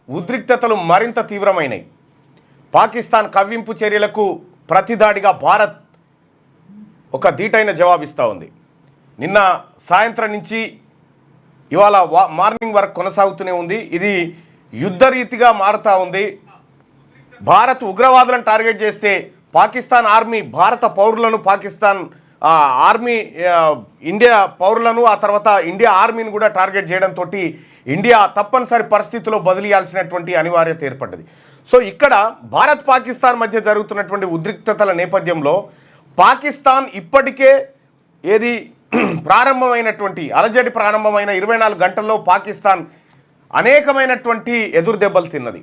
ఉద్రిక్తతలు మరింత తీవ్రమైనాయి. పాకిస్తాన్ కవ్వింపు చర్యలకు ప్రతిదాడిగా భారత్ ఒక ధీటైన జవాబిస్తూ ఉంది. నిన్న సాయంత్రం నుంచి ఇవాళ మార్నింగ్ వరకు కొనసాగుతూనే ఉంది. ఇది యుద్ధరీతిగా మారుతూ ఉంది. భారత్ ఉగ్రవాదులను టార్గెట్ చేస్తే పాకిస్తాన్ ఆర్మీ భారత పౌరులను, పాకిస్తాన్ ఆర్మీ ఇండియా పౌరులను, ఆ తర్వాత ఇండియా ఆర్మీని కూడా టార్గెట్ చేయడంతో ఇండియా తప్పనిసరి పరిస్థితుల్లో బదిలీయాల్సినటువంటి అనివార్యత ఏర్పడ్డది. సో ఇక్కడ భారత్ పాకిస్తాన్ మధ్య జరుగుతున్నటువంటి ఉద్రిక్తతల నేపథ్యంలో పాకిస్తాన్ ఇప్పటికే ఏది ప్రారంభమైనటువంటి అలజడి ప్రారంభమైన 24 గంటల్లో పాకిస్తాన్ అనేకమైనటువంటి ఎదురు దెబ్బలు తిన్నది.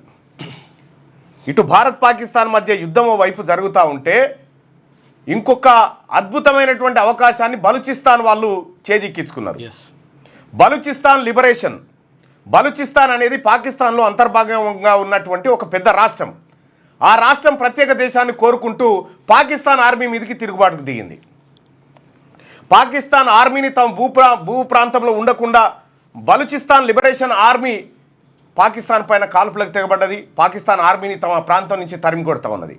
ఇటు భారత్ పాకిస్తాన్ మధ్య యుద్ధం వైపు జరుగుతూ ఉంటే ఇంకొక అద్భుతమైనటువంటి అవకాశాన్ని బలూచిస్తాన్ వాళ్ళు చేజిక్కించుకున్నారు. బలూచిస్తాన్ లిబరేషన్. బలూచిస్తాన్ అనేది పాకిస్తాన్లో అంతర్భాగంగా ఉన్నటువంటి ఒక పెద్ద రాష్ట్రం. ఆ రాష్ట్రం ప్రత్యేక దేశాన్ని కోరుకుంటూ పాకిస్తాన్ ఆర్మీ మీదకి తిరుగుబాటుకు దిగింది. పాకిస్తాన్ ఆర్మీని తమ భూ ప్రాంతంలో ఉండకుండా బలూచిస్తాన్ లిబరేషన్ ఆర్మీ పాకిస్తాన్ పైన కాల్పులకు తెగబడ్డది. పాకిస్తాన్ ఆర్మీని తమ ప్రాంతం నుంచి తరిమి కొడతా ఉన్నది.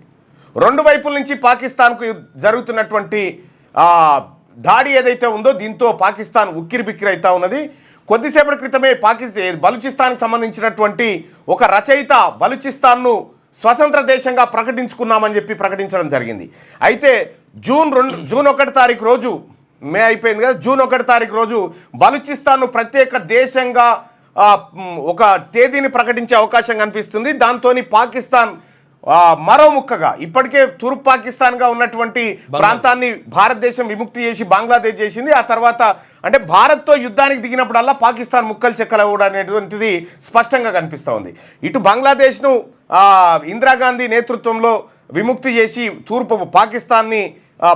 రెండు వైపుల నుంచి పాకిస్తాన్కు జరుగుతున్నటువంటి దాడి ఏదైతే ఉందో దీంతో పాకిస్తాన్ ఉక్కిరిబిక్కిరి అవుతా ఉన్నది. కొద్దిసేపటి క్రితమే బలూచిస్తాన్కి సంబంధించినటువంటి ఒక రచయిత బలూచిస్తాన్ను స్వతంత్ర దేశంగా ప్రకటించుకున్నామని చెప్పి ప్రకటించడం జరిగింది. అయితే జూన్ 1 తారీఖు రోజు, మే అయిపోయింది కదా, జూన్ 1 తారీఖు రోజు బలూచిస్తాన్ను ప్రత్యేక దేశంగా ఒక తేదీని ప్రకటించే అవకాశం కనిపిస్తుంది. దాంతో పాకిస్తాన్ మరో ముక్కగా ఇప్పటికే తూర్పు పాకిస్తాన్గా ఉన్నటువంటి ప్రాంతాన్ని భారతదేశం విముక్తి చేసి బంగ్లాదేశ్ చేసింది. ఆ తర్వాత అంటే భారత్తో యుద్ధానికి దిగినప్పుడల్లా పాకిస్తాన్ ముక్కలు చెక్కలు అవ్వడం అనేటువంటిది స్పష్టంగా కనిపిస్తూ ఉంది. ఇటు బంగ్లాదేశ్ను ఇందిరాగాంధీ నేతృత్వంలో విముక్తి చేసి తూర్పు పాకిస్తాన్ని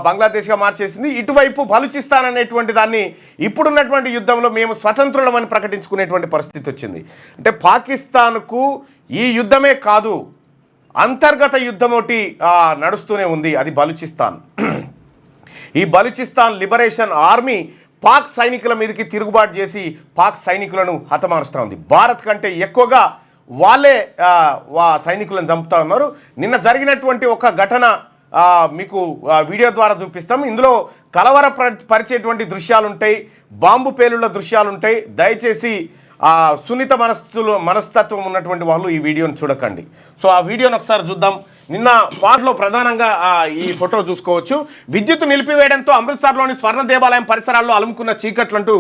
బంగ్లాదేశ్గా మార్చేసింది. ఇటువైపు బలూచిస్తాన్ అనేటువంటి దాన్ని ఇప్పుడున్నటువంటి యుద్ధంలో మేము స్వతంత్రులమని ప్రకటించుకునేటువంటి పరిస్థితి వచ్చింది. అంటే పాకిస్తాన్కు ఈ యుద్ధమే కాదు, అంతర్గత యుద్ధం ఒకటి నడుస్తూనే ఉంది. అది బలూచిస్తాన్. ఈ బలూచిస్తాన్ లిబరేషన్ ఆర్మీ పాక్ సైనికుల మీదకి తిరుగుబాటు చేసి పాక్ సైనికులను హతమారుస్తూ ఉంది. భారత్ కంటే ఎక్కువగా వాళ్ళే సైనికులను చంపుతా ఉన్నారు. నిన్న జరిగినటువంటి ఒక ఘటన మీకు వీడియో ద్వారా చూపిస్తాం. ఇందులో కలవరపరిచేటువంటి దృశ్యాలు ఉంటాయి, బాంబు పేలుళ్ల దృశ్యాలు ఉంటాయి. దయచేసి సున్నిత మనస్తత్వం ఉన్నటువంటి వాళ్ళు ఈ వీడియోని చూడకండి. సో ఆ వీడియోని ఒకసారి చూద్దాం. నిన్న వాటిలో ప్రధానంగా ఈ ఫోటో చూసుకోవచ్చు. విద్యుత్ నిలిపివేయడంతో అమృత్సర్లోని స్వర్ణ దేవాలయం పరిసరాల్లో అలుముకున్న చీకట్లంటూ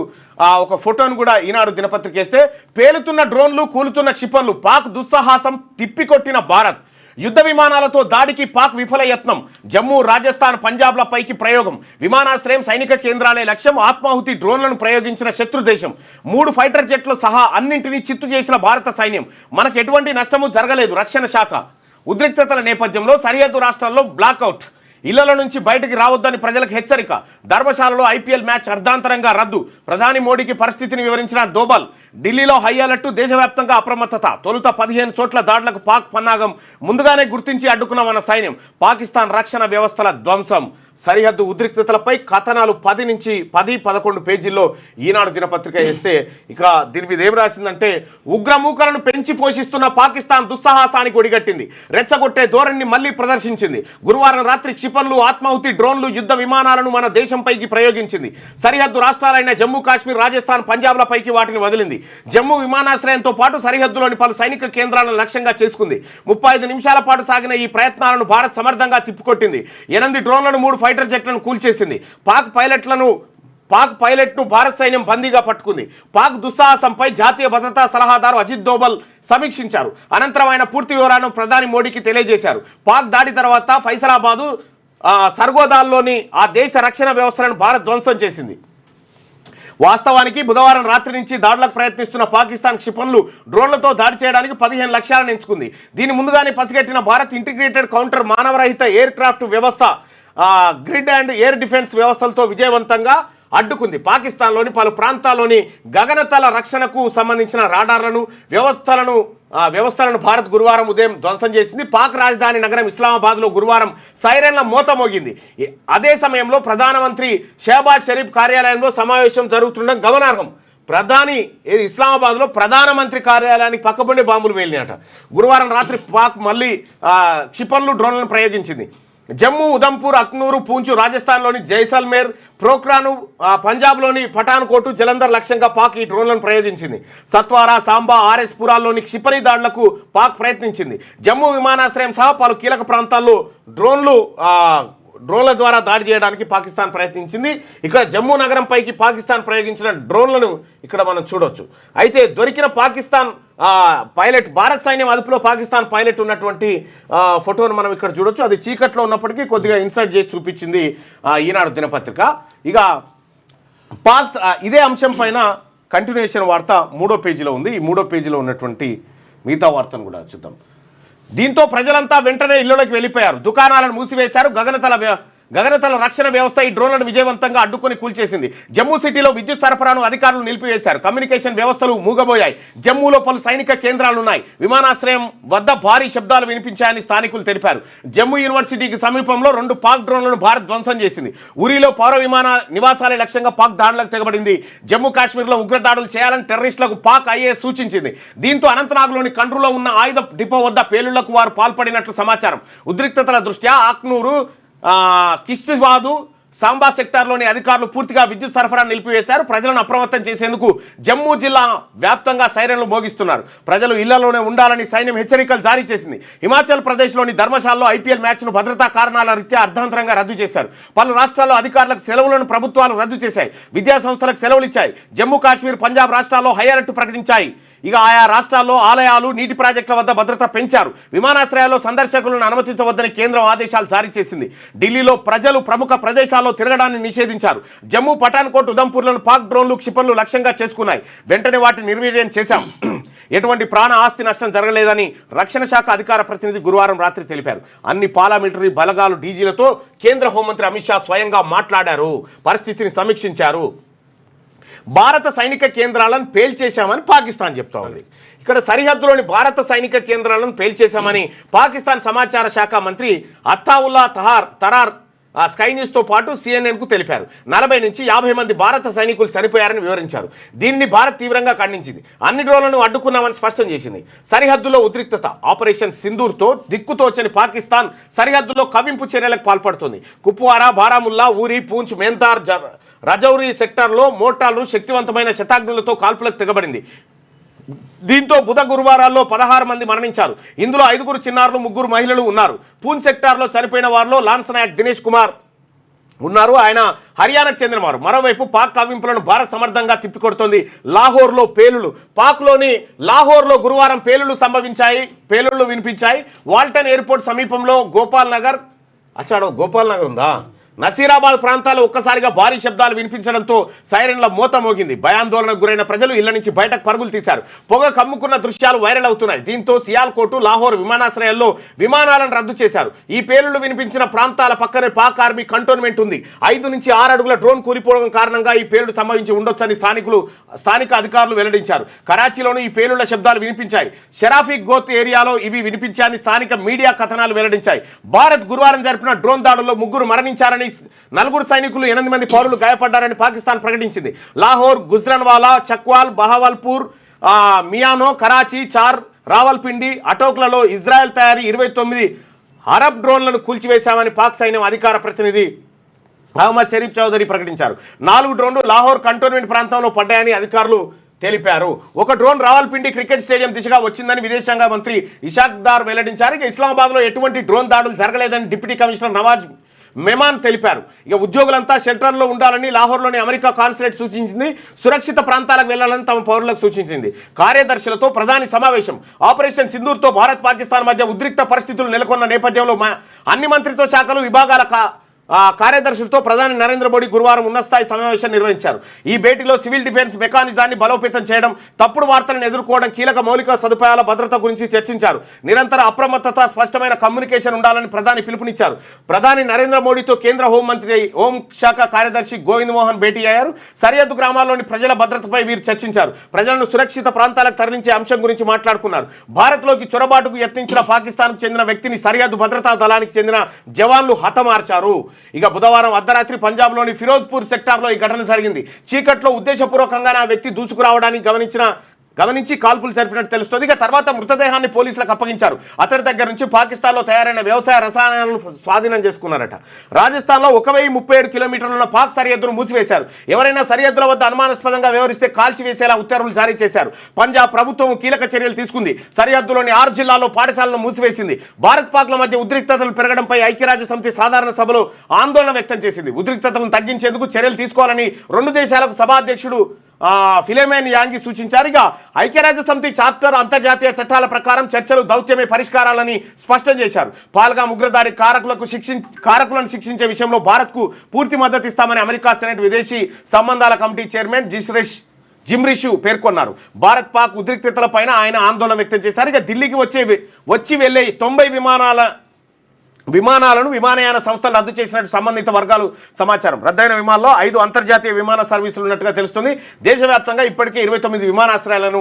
ఒక ఫోటోను కూడా ఈనాడు దినపత్రిక వేస్తే, పేలుతున్న డ్రోన్లు, కూలుతున్న క్షిపణులు, పాక్ దుస్సాహసం తిప్పికొట్టిన భారత్. యుద్ధ విమానాలతో దాడికి పాక్ విఫల యత్నం. జమ్మూ, రాజస్థాన్, పంజాబ్ల పైకి ప్రయోగం. విమానాశ్రయం, సైనిక కేంద్రాలే లక్ష్యం. ఆత్మాహుతి డ్రోన్లను ప్రయోగించిన శత్రు దేశం. 3 ఫైటర్ జెట్లు సహా అన్నింటినీ చిత్తు చేసిన భారత సైన్యం. మనకు ఎటువంటి నష్టము జరగలేదు. రక్షణ శాఖ. ఉద్రిక్తతల నేపథ్యంలో సరిహద్దు రాష్ట్రాల్లో బ్లాక్అవుట్. ఇళ్ల నుంచి బయటికి రావద్దని ప్రజలకు హెచ్చరిక. ధర్మశాలలో ఐపీఎల్ మ్యాచ్ అర్ధాంతరంగా రద్దు. ప్రధాని మోడీకి పరిస్థితిని వివరించిన దోబాల్. ఢిల్లీలో హై అలర్ట్. దేశవ్యాప్తంగా అప్రమత్తత. తొలుత 15 చోట్ల దాడులకు పాక్ పన్నాగం. ముందుగానే గుర్తించి అడ్డుకున్న మన సైన్యం. పాకిస్తాన్ రక్షణ వ్యవస్థల ధ్వంసం. సరిహద్దు ఉద్రిక్తతలపై కథనాలు 10-11 పేజీల్లో ఈనాడు దినపత్రిక వేస్తే, ఇక దీని మీద ఏం రాసిందంటే, ఉగ్రమూకలను పెంచి పోషిస్తున్న పాకిస్తాన్ దుస్సాహసానికి ఒడిగట్టింది. రెచ్చగొట్టే ధోరణిని మళ్లీ ప్రదర్శించింది. గురువారం రాత్రి క్షిపణులు, ఆత్మాహుతి డ్రోన్లు, యుద్ధ విమానాలను మన దేశంపైకి ప్రయోగించింది. సరిహద్దు రాష్ట్రాలైన జమ్మూ కాశ్మీర్, రాజస్థాన్, పంజాబ్ల పైకి వాటిని వదిలింది. జమ్మూ విమానాశ్రయంతో పాటు సరిహద్దులోని పలు సైనిక కేంద్రాలను లక్ష్యంగా చేసుకుంది. 35 నిమిషాల పాటు సాగిన ఈ ప్రయత్నాలను భారత్ సమర్థంగా తిప్పికొట్టింది. 8 డ్రోన్లను, 3 ఫైటర్ జెట్లను కూల్చేసింది. పాక్ పైలట్ను భారత సైన్యం బందీగా పట్టుకుంది. పాక్ దుస్సాహసంపై జాతీయ భద్రతా సలహాదారు అజిత్ దోవల్ సమీక్షించారు. అనంతరం ఆయన పూర్తి వివరాలను ప్రధాని మోడీకి తెలియజేశారు. పాక్ దాడి తర్వాత ఫైసలాబాదు, సర్గోదాల్లోని ఆ దేశ రక్షణ వ్యవస్థలను భారత్ ధ్వంసం చేసింది. వాస్తవానికి బుధవారం రాత్రి నుంచి దాడులకు ప్రయత్నిస్తున్న పాకిస్తాన్ క్షిపణులు, డ్రోన్లతో దాడి చేయడానికి 15 లక్ష్యాలను ఎంచుకుంది. దీని ముందుగానే పసిగట్టిన భారత్ ఇంటిగ్రేటెడ్ కౌంటర్ మానవరహిత ఎయిర్ క్రాఫ్ట్ వ్యవస్థ, గ్రిడ్ అండ్ ఎయిర్ డిఫెన్స్ వ్యవస్థలతో విజయవంతంగా అడ్డుకుంది. పాకిస్తాన్లోని పలు ప్రాంతాల్లోని గగనతల రక్షణకు సంబంధించిన రాడార్లను, వ్యవస్థలను భారత్ గురువారం ఉదయం ధ్వంసం చేసింది. పాక్ రాజధాని నగరం ఇస్లామాబాద్లో గురువారం సైరన్ల మోత మోగింది. అదే సమయంలో ప్రధానమంత్రి షహబాజ్ షరీఫ్ కార్యాలయంలో సమావేశం జరుగుతుండడం గమనార్హం. ప్రధాని ఇస్లామాబాద్లో ప్రధానమంత్రి కార్యాలయానికి పక్కబండి బాంబులు పేలినాయట. గురువారం రాత్రి పాక్ మళ్ళీ క్షిపణులు డ్రోన్లను ప్రయోగించింది. జమ్మూ, ఉదంపూర్, అఖ్నూరు, పూంచ్, రాజస్థాన్లోని జైసల్మేర్, ప్రోక్రాను, పంజాబ్లోని పఠాన్కోట్, జలంధర్ లక్ష్యంగా పాక్ ఈ డ్రోన్లను ప్రయోగించింది. సత్వారా, సాంబా, ఆర్ఎస్ పురాల్లోని క్షిపణి దాడులకు పాక్ ప్రయత్నించింది. జమ్మూ విమానాశ్రయం సహా పలు కీలక ప్రాంతాల్లో డ్రోన్ల ద్వారా దాడి చేయడానికి పాకిస్తాన్ ప్రయత్నించింది. ఇక్కడ జమ్మూ నగరంపైకి పాకిస్తాన్ ప్రయోగించిన డ్రోన్లను ఇక్కడ మనం చూడొచ్చు. అయితే దొరికిన పాకిస్తాన్ పైలట్, భారత సైన్యం అదుపులో పాకిస్తాన్ పైలట్ ఉన్నటువంటి ఫోటోను మనం ఇక్కడ చూడొచ్చు. అది చీకట్లో ఉన్నప్పటికీ కొద్దిగా ఇన్సర్ట్ చేసి చూపించింది ఈనాడు దినపత్రిక. ఇక పాక్ ఇదే అంశం పైన కంటిన్యూషన్ వార్త 3వ పేజీలో ఉంది. ఈ 3వ పేజీలో ఉన్నటువంటి మిగతా వార్తను కూడా చూద్దాం. దీంతో ప్రజలంతా వెంటనే ఇళ్లలోకి వెళ్ళిపోయారు. దుకాణాలను మూసివేశారు. గగనతల రక్షణ వ్యవస్థ ఈ డ్రోన్లను విజయవంతంగా అడ్డుకొని కూల్చేసింది. జమ్మూ సిటీలో విద్యుత్ సరఫరాను అధికారులు నిలిపివేశారు. కమ్యూనికేషన్ వ్యవస్థలు మూగబోయాయి. జమ్మూలో పలు సైనిక కేంద్రాలున్నాయి. విమానాశ్రయం వద్ద భారీ శబ్దాలు వినిపించాయని స్థానికులు తెలిపారు. జమ్మూ యూనివర్సిటీకి సమీపంలో 2 పాక్ డ్రోన్లను భారత్ ధ్వంసం చేసింది. ఉరీలో పౌర విమాన నివాసాల లక్ష్యంగా పాక్ దాడులకు తెగబడింది. జమ్మూ కాశ్మీర్లో ఉగ్రదాడులు చేయాలని టెర్రరిస్టులకు పాక్ ఐఏఎస్ సూచించింది. దీంతో అనంతనాగ్లోని కండ్రులో ఉన్న ఆయుధ డిపో వద్ద పేలుళ్లకు వారు పాల్పడినట్లు సమాచారం. ఉద్రిక్తతల దృష్ట్యా అఖ్నూరు, కిష్త్వాదు, సాంబా సెక్టార్లోని అధికారులు పూర్తిగా విద్యుత్ సరఫరాను నిలిపివేశారు. ప్రజలను అప్రమత్తం చేసేందుకు జమ్మూ జిల్లా వ్యాప్తంగా సైరన్లు మోగిస్తున్నారు. ప్రజలు ఇళ్లలోనే ఉండాలని సైన్యం హెచ్చరికలు జారీ చేసింది. హిమాచల్ ప్రదేశ్లోని ధర్మశాలలో ఐపీఎల్ మ్యాచ్ను భద్రతా కారణాల రీత్యా అర్ధంతరంగా రద్దు చేశారు. పలు రాష్ట్రాల్లో అధికారులకు సెలవులను ప్రభుత్వాలు రద్దు చేశాయి. విద్యా సంస్థలకు సెలవులు ఇచ్చాయి. జమ్మూ కాశ్మీర్, పంజాబ్ రాష్ట్రాల్లో హై అలర్ట్ ప్రకటించాయి. ఇక ఆయా రాష్ట్రాల్లో ఆలయాలు, నీటి ప్రాజెక్టుల వద్ద భద్రత పెంచారు. విమానాశ్రయాల్లో సందర్శకులను అనుమతించవద్దని కేంద్రం ఆదేశాలు జారీ చేసింది. ఢిల్లీలో ప్రజలు ప్రముఖ ప్రదేశాల్లో తిరగడాన్ని నిషేధించారు. జమ్మూ, పఠాన్కోట్, ఉదంపూర్లను పాక్ డ్రోన్లు, క్షిపణులు లక్ష్యంగా చేసుకున్నాయి. వెంటనే వాటిని నిర్వీర్యం చేశాం. ఎటువంటి ప్రాణ ఆస్తి నష్టం జరగలేదని రక్షణ శాఖ అధికార ప్రతినిధి గురువారం రాత్రి తెలిపారు. అన్ని పారామిలిటరీ బలగాలు, డీజీలతో కేంద్ర హోంమంత్రి అమిత్ షా స్వయంగా మాట్లాడారు, పరిస్థితిని సమీక్షించారు. భారత సైనిక కేంద్రాలను పేల్చేశామని పాకిస్తాన్ చెప్తా ఉంది. ఇక్కడ సరిహద్దులోని భారత సైనిక కేంద్రాలను పేల్చేశామని పాకిస్తాన్ సమాచార శాఖ మంత్రి అత్తావుల్లా తరార్ స్కై న్యూస్తో పాటు సిఎన్ఎన్కు తెలిపారు. 40 నుంచి 50 మంది భారత సైనికులు చనిపోయారని వివరించారు. దీన్ని భారత్ తీవ్రంగా ఖండించింది. అన్ని డ్రోన్లను అడ్డుకున్నామని స్పష్టం చేసింది. సరిహద్దులో ఉద్రిక్తత, ఆపరేషన్ సింధూర్తో దిక్కుతోచని పాకిస్తాన్ సరిహద్దులో కవ్వింపు చర్యలకు పాల్పడుతుంది. కుప్వారా, బారాముల్లా, ఊరి, పూంచ్, మేంతార్, రజౌరీ సెక్టార్లో మోటార్లు శక్తివంతమైన శతాగ్నులతో కాల్పులకు తెగబడింది. దీంతో గురువారాల్లో 16 మంది మరణించారు. ఇందులో 5 చిన్నారులు, 3 మహిళలు ఉన్నారు. పూంచ్ సెక్టార్లో చనిపోయిన వారిలో లాన్స్ నాయక్ దినేష్ కుమార్ ఉన్నారు. ఆయన హర్యానాకు చెందినవారు. మరోవైపు పాక్ కవ్వింపులను భారత్ సమర్థంగా తిప్పికొడుతోంది. లాహోర్లో పేలులు. పాక్లోని లాహోర్లో గురువారం పేలుళ్లు వినిపించాయి. వాల్టన్ ఎయిర్పోర్ట్ సమీపంలో గోపాల్ నగర్ ఉందా, నసీరాబాద్ ప్రాంతాల్లో ఒక్కసారిగా భారీ శబ్దాలు వినిపించడంతో సైరన్ల మోత మోగింది. భయాందోళనకు గురైన ప్రజలు ఇళ్ల నుంచి బయటకు పరుగులు తీశారు. పొగ కమ్ముకున్న దృశ్యాలు వైరల్ అవుతున్నాయి. దీంతో సియాల్కోటు, లాహోర్ విమానాశ్రయాల్లో విమానాలను రద్దు చేశారు. ఈ పేలుళ్లు వినిపించిన ప్రాంతాల పక్కనే పాక్ ఆర్మీ కంటోన్మెంట్ ఉంది. 5 నుంచి 6 అడుగుల డ్రోన్ కూలిపోవడం కారణంగా ఈ పేలుడు సంభవించి ఉండొచ్చని స్థానిక అధికారులు వెల్లడించారు. కరాచీలోనూ ఈ పేలుళ్ల శబ్దాలు వినిపించాయి. షరాఫీ గోత్ ఏరియాలో ఇవి వినిపించాయని స్థానిక మీడియా కథనాలు వెల్లడించాయి. భారత్ గురువారం జరిపిన డ్రోన్ దాడుల్లో 3 మరణించారని, 4 సైనికులు, 8 మంది పౌరులు గాయపడ్డారని పాకిస్తాన్ ప్రకటించింది. లాహోర్, గుజ్రన్వాలా, చక్వాల్, బహవల్పూర్, మియానో, కరాచీ, చార్, రావల్పిండి, అటోక్లలో ఇజ్రాయెల్ తయారీ 29 అరబ్ డ్రోన్లను కూల్చివేశామని పాక్ సైన్యం అధికార ప్రతినిధి అహ్మద్ షరీఫ్ చౌదరి ప్రకటించారు. 4 డ్రోన్లు లాహోర్ కంటోన్మెంట్ ప్రాంతంలో పడ్డాయని అధికారులు తెలిపారు. ఒక డ్రోన్ రావల్పిండి క్రికెట్ స్టేడియం దిశగా వచ్చిందని విదేశాంగ మంత్రి ఇషాక్ దార్ వెల్లడించారు. ఇక ఇస్లామాబాద్లో ఎటువంటి డ్రోన్ దాడులు జరగలేదని డిప్యూటీ కమిషనర్ నవాజ్ మెమాన్ తెలిపారు. ఇక ఉద్యోగులంతా షెల్టర్లో ఉండాలని లాహోర్లోని అమెరికా కాన్సులేట్ సూచించింది. సురక్షిత ప్రాంతాలకు వెళ్లాలని తమ పౌరులకు సూచించింది. కార్యదర్శులతో ప్రధాని సమావేశం. ఆపరేషన్ సింధూర్తో భారత్, పాకిస్తాన్ మధ్య ఉద్రిక్త పరిస్థితులు నెలకొన్న నేపథ్యంలో అన్ని మంత్రిత్వ శాఖలు, విభాగాల కార్యదర్శులతో ప్రధాని నరేంద్ర మోడీ గురువారం ఉన్నతస్థాయి సమావేశం నిర్వహించారు. ఈ భేటీలో సివిల్ డిఫెన్స్ మెకానిజాన్ని బలోపేతం చేయడం, తప్పుడు వార్తలను ఎదుర్కోవడం, కీలక మౌలిక సదుపాయాల భద్రత గురించి చర్చించారు. నిరంతర అప్రమత్తత, స్పష్టమైన కమ్యూనికేషన్ ఉండాలని ప్రధాని పిలుపునిచ్చారు. ప్రధాని నరేంద్ర మోడీతో కేంద్ర హోంశాఖ కార్యదర్శి గోవింద్ మోహన్ భేటీ అయ్యారు. సరిహద్దు గ్రామాల్లోని ప్రజల భద్రతపై వీరు చర్చించారు. ప్రజలను సురక్షిత ప్రాంతాలకు తరలించే అంశం గురించి మాట్లాడుకున్నారు. భారత్లోకి చొరబాటుకు యత్నించిన పాకిస్తాన్కు చెందిన వ్యక్తిని సరిహద్దు భద్రతా దళానికి చెందిన జవాన్లు హతమార్చారు. ఇక బుధవారం అర్ధరాత్రి పంజాబ్లోని ఫిరోజ్పూర్ సెక్టార్లో ఈ ఘటన జరిగింది. చీకట్లో ఉద్దేశపూర్వకంగా ఆ వ్యక్తి దూసుకురావడానికి గమనించి కాల్పులు జరిపినట్టు తెలుస్తుంది. ఇక తర్వాత మృతదేహాన్ని పోలీసులకు అప్పగించారు. అతడి దగ్గర నుంచి పాకిస్తాన్లో తయారైన వ్యవసాయ రసాయనాలను స్వాధీనం చేసుకున్నారట. రాజస్థాన్లో 1037 కిలోమీటర్ల పాక్ సరిహద్దును మూసివేశారు. ఎవరైనా సరిహద్దుల వద్ద అనుమానాస్పదంగా వ్యవహరిస్తే కాల్చివేసేలా ఉత్తర్వులు జారీ చేశారు. పంజాబ్ ప్రభుత్వం కీలక చర్యలు తీసుకుంది. సరిహద్దులోని 6 జిల్లాల్లో పాఠశాలను మూసివేసింది. భారత్ పాక్ల మధ్య ఉద్రిక్తతలు పెరగడంపై ఐక్యరాజ్య సమితి సాధారణ సభలో ఆందోళన వ్యక్తం చేసింది. ఉద్రిక్తతలను తగ్గించేందుకు చర్యలు తీసుకోవాలని 2 దేశాలకు సభాధ్యక్షుడు ఫిలెమెన్ యాంగి సూచించారు. ఇక ఐక్యరాజ్య సమితి చార్టర్ అంతర్జాతీయ చట్టాల ప్రకారం చర్చలు దౌత్యమే పరిష్కారాలని స్పష్టం చేశారు. పాల్గామ్ ఉగ్రదాడి కారకులను శిక్షించే విషయంలో భారత్కు పూర్తి మద్దతు ఇస్తామని అమెరికా సెనెట్ విదేశీ సంబంధాల కమిటీ చైర్మన్ జిమ్రిషు పేర్కొన్నారు. భారత్ పాక్ ఉద్రిక్తతలపైన ఆయన ఆందోళన వ్యక్తం చేశారు. ఇక ఢిల్లీకి వచ్చి వెళ్లే 90 విమానాలను విమానయాన సంస్థలు రద్దు చేసినట్టు సంబంధిత వర్గాలు సమాచారం. రద్దయిన విమానాల్లో 5 అంతర్జాతీయ విమాన సర్వీసులు ఉన్నట్టుగా తెలుస్తుంది. దేశవ్యాప్తంగా ఇప్పటికే 29 విమానాశ్రయాలను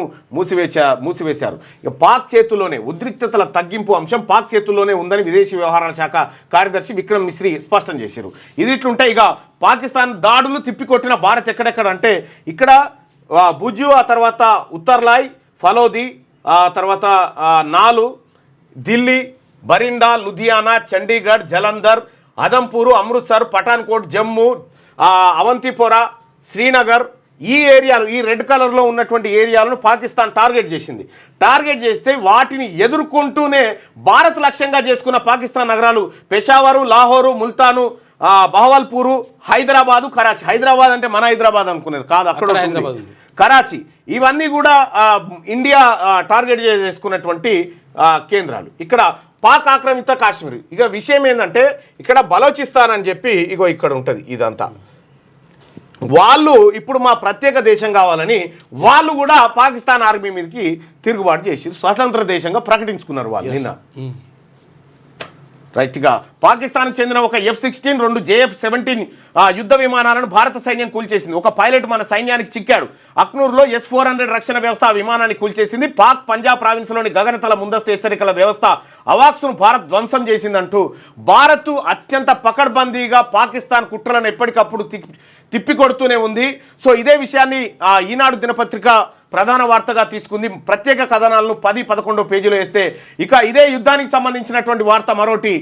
మూసివేశారు. పాక్ చేతుల్లోనే ఉద్రిక్తతల తగ్గింపు అంశం పాక్ చేతుల్లోనే ఉందని విదేశీ వ్యవహారాల శాఖ కార్యదర్శి విక్రమ్ మిశ్రీ స్పష్టం చేశారు. ఇది ఇట్లుంటే ఇక పాకిస్తాన్ దాడులు తిప్పికొట్టిన భారత్ ఎక్కడెక్కడ అంటే ఇక్కడ భుజు, ఆ తర్వాత ఉత్తర్లాయ్, ఫలోది, ఆ తర్వాత నాలు, ఢిల్లీ, బరిండా, లుధియానా, చండీగఢ్, జలంధర్, అదంపూరు, అమృత్సర్, పఠాన్కోట్, జమ్మూ, అవంతిపోరా, శ్రీనగర్ ఈ ఏరియాలు, ఈ రెడ్ కలర్లో ఉన్నటువంటి ఏరియాలను పాకిస్తాన్ టార్గెట్ చేసింది. టార్గెట్ చేస్తే వాటిని ఎదుర్కొంటూనే భారత్ లక్ష్యంగా చేసుకున్న పాకిస్తాన్ నగరాలు పెషావరు, లాహోరు, ముల్తాను, బహవల్పూరు, హైదరాబాదు, కరాచీ. హైదరాబాద్ అంటే మన హైదరాబాద్ అనుకున్నారు కాదు, అక్కడ కరాచీ. ఇవన్నీ కూడా ఇండియా టార్గెట్ చేసుకున్నటువంటి కేంద్రాలు. ఇక్కడ పాక్ ఆక్రమిత కాశ్మీర్. ఇక విషయం ఏంటంటే ఇక్కడ బలోచిస్తాన్ అని చెప్పి ఇగో ఇక్కడ ఉంటుంది. ఇదంతా వాళ్ళు ఇప్పుడు మా ప్రత్యేక దేశం కావాలని వాళ్ళు కూడా పాకిస్తాన్ ఆర్మీ మీదకి తిరుగుబాటు చేసి స్వతంత్ర దేశంగా ప్రకటించుకున్నారు వాళ్ళు నిన్న. రైట్గా పాకిస్తాన్కి చెందిన ఒక F-16, 2 JF-17 యుద్ధ విమానాలను భారత సైన్యం కూల్చేసింది. ఒక పైలట్ మన సైన్యానికి చిక్కాడు. అక్నూర్లో S-400 రక్షణ వ్యవస్థ విమానాన్ని కూల్చేసింది. పాక్ పంజాబ్ ప్రావిన్స్లోని గగనతల ముందస్తు హెచ్చరికల వ్యవస్థ అవాక్స్ను భారత్ ధ్వంసం చేసిందంటూ భారత్ అత్యంత పకడ్బందీగా పాకిస్తాన్ కుట్రలను ఎప్పటికప్పుడు తిప్పికొడుతూనే ఉంది. సో ఇదే విషయాన్ని ఈనాడు దినపత్రిక ప్రధాన వార్తగా తీసుకుంది. ప్రత్యేక కథనాలను 10-11 పేజీలో వేస్తే ఇక ఇదే యుద్ధానికి సంబంధించినటువంటి వార్త మరోటి.